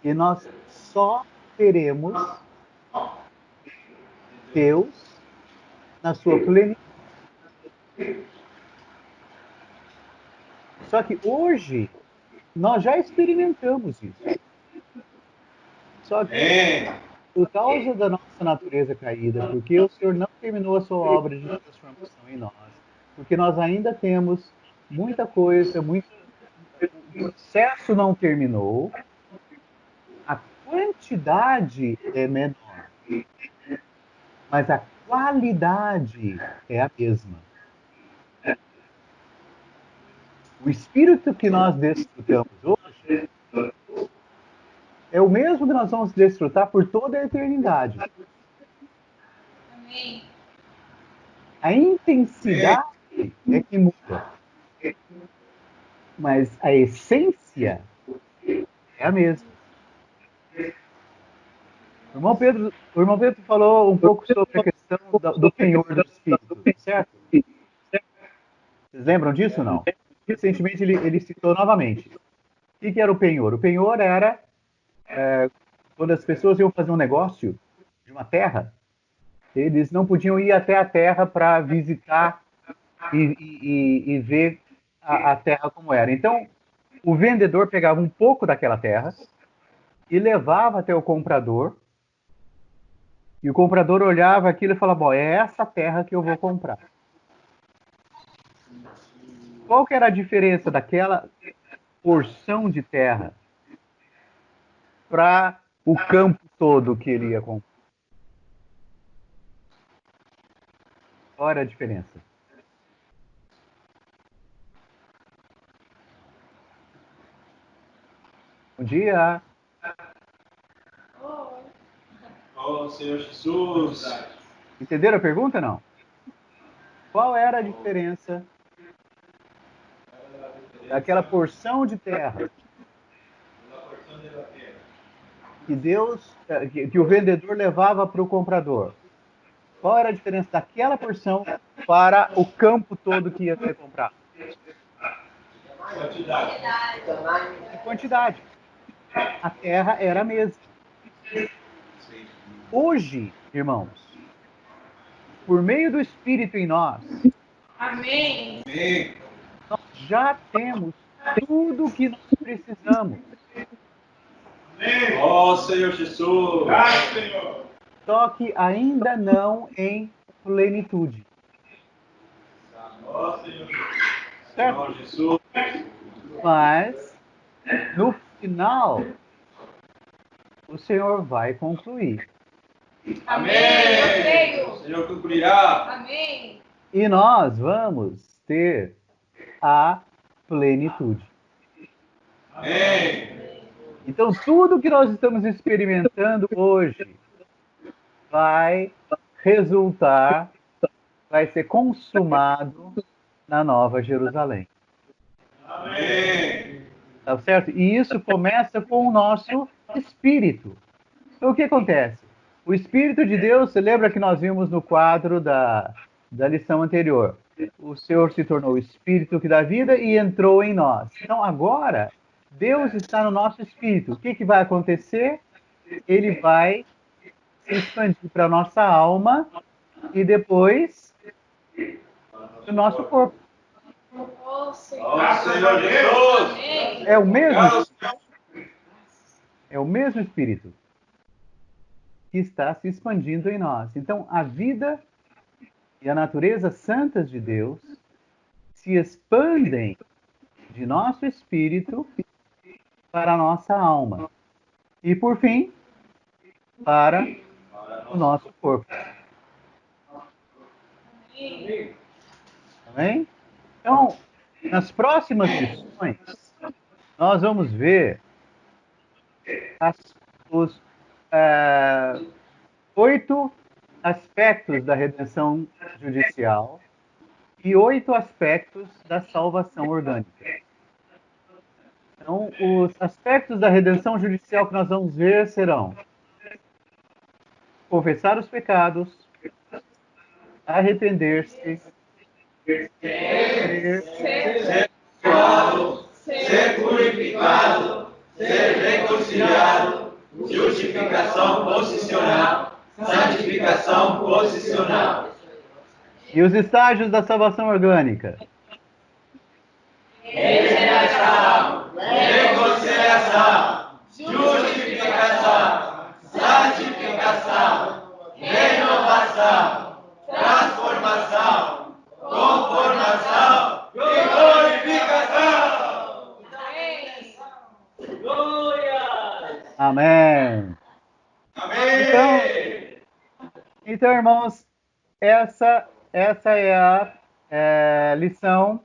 S1: e nós só teremos Deus na sua plenitude. Só que hoje nós já experimentamos isso. Só que por causa da nossa natureza caída, porque o Senhor não terminou a sua obra de transformação em nós, porque nós ainda temos muita coisa, o processo não terminou, a quantidade é menor, mas a qualidade é a mesma. O espírito que nós desfrutamos hoje é o mesmo que nós vamos desfrutar por toda a eternidade.
S2: Amém.
S1: A intensidade é que muda, mas a essência é a mesma. O irmão Pedro falou um pouco sobre a questão do penhor do espírito, certo? Vocês lembram disso ou não? Recentemente ele citou novamente. O que era o penhor? O penhor era quando as pessoas iam fazer um negócio de uma terra, eles não podiam ir até a terra para visitar e ver a terra como era. Então, o vendedor pegava um pouco daquela terra e levava até o comprador, e o comprador olhava aquilo e falava: bom, é essa terra que eu vou comprar. Qual que era a diferença daquela porção de terra para o campo todo que ele ia comprar? Qual era a diferença? Bom dia.
S2: Oi.
S3: Oh, Senhor Jesus.
S1: Entenderam a pergunta, não? Qual era a diferença daquela porção de terra que o vendedor levava para o comprador? Qual era a diferença daquela porção para o campo todo que ia ser comprado?
S3: Quantidade.
S1: A quantidade. A terra era a mesma. Hoje, irmãos, por meio do Espírito em nós,
S2: Amém.
S3: Amém.
S1: nós já temos tudo o que nós precisamos.
S3: Amém.
S5: Ó Senhor Jesus.
S3: Graças, Senhor.
S1: Só que ainda não em plenitude.
S3: Ó Senhor.
S1: Certo?
S5: Senhor Jesus.
S1: Mas, no final, o Senhor vai concluir.
S2: Amém. Eu creio.
S5: O Senhor cumprirá.
S2: Amém.
S1: E nós vamos ter a plenitude.
S5: Amém.
S1: Então, tudo que nós estamos experimentando hoje vai resultar, vai ser consumado na Nova Jerusalém.
S3: Amém.
S1: Tá certo? E isso começa com o nosso espírito. Então, o que acontece? O Espírito de Deus, você lembra que nós vimos no quadro da lição anterior? O Senhor se tornou o Espírito que dá vida e entrou em nós. Então, agora, Deus está no nosso espírito. O que vai acontecer? Ele vai se expandir para a nossa alma e depois o nosso corpo.
S2: Ó Senhor.
S5: Ó Senhor Jesus.
S2: Amém.
S1: É o mesmo,
S5: Obrigado, Senhor.
S1: é o mesmo espírito que está se expandindo em nós. Então, a vida e a natureza santas de Deus se expandem de nosso espírito para a nossa alma. E, por fim, para o nosso corpo.
S2: Amém.
S1: Amém? Então, nas próximas lições, nós vamos ver os 8 aspectos da redenção judicial e 8 aspectos da salvação orgânica. Então, os aspectos da redenção judicial que nós vamos ver serão confessar os pecados, arrepender-se,
S2: Ser
S5: Ser purificado, ser reconciliado, justificação posicional, santificação posicional.
S1: e os estágios da salvação orgânica.
S5: Regeneração, reconciliação, justificação, santificação, renovação, transformação, conformação e glorificação.
S2: Amém.
S1: Amém.
S5: Amém.
S1: Então, irmãos, essa é a lição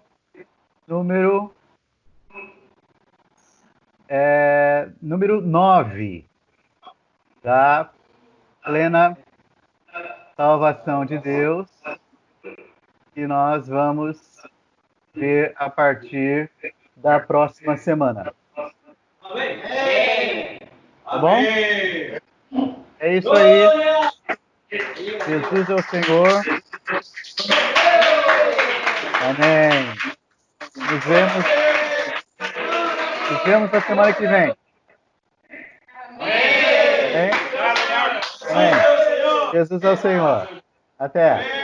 S1: número 9 da plena salvação de Deus, que nós vamos ver a partir da próxima semana.
S5: Amém.
S1: Tá bom? É isso aí. Jesus é o Senhor. Amém. Nos vemos na semana que vem. Amém? Amém. Jesus é o Senhor. Até.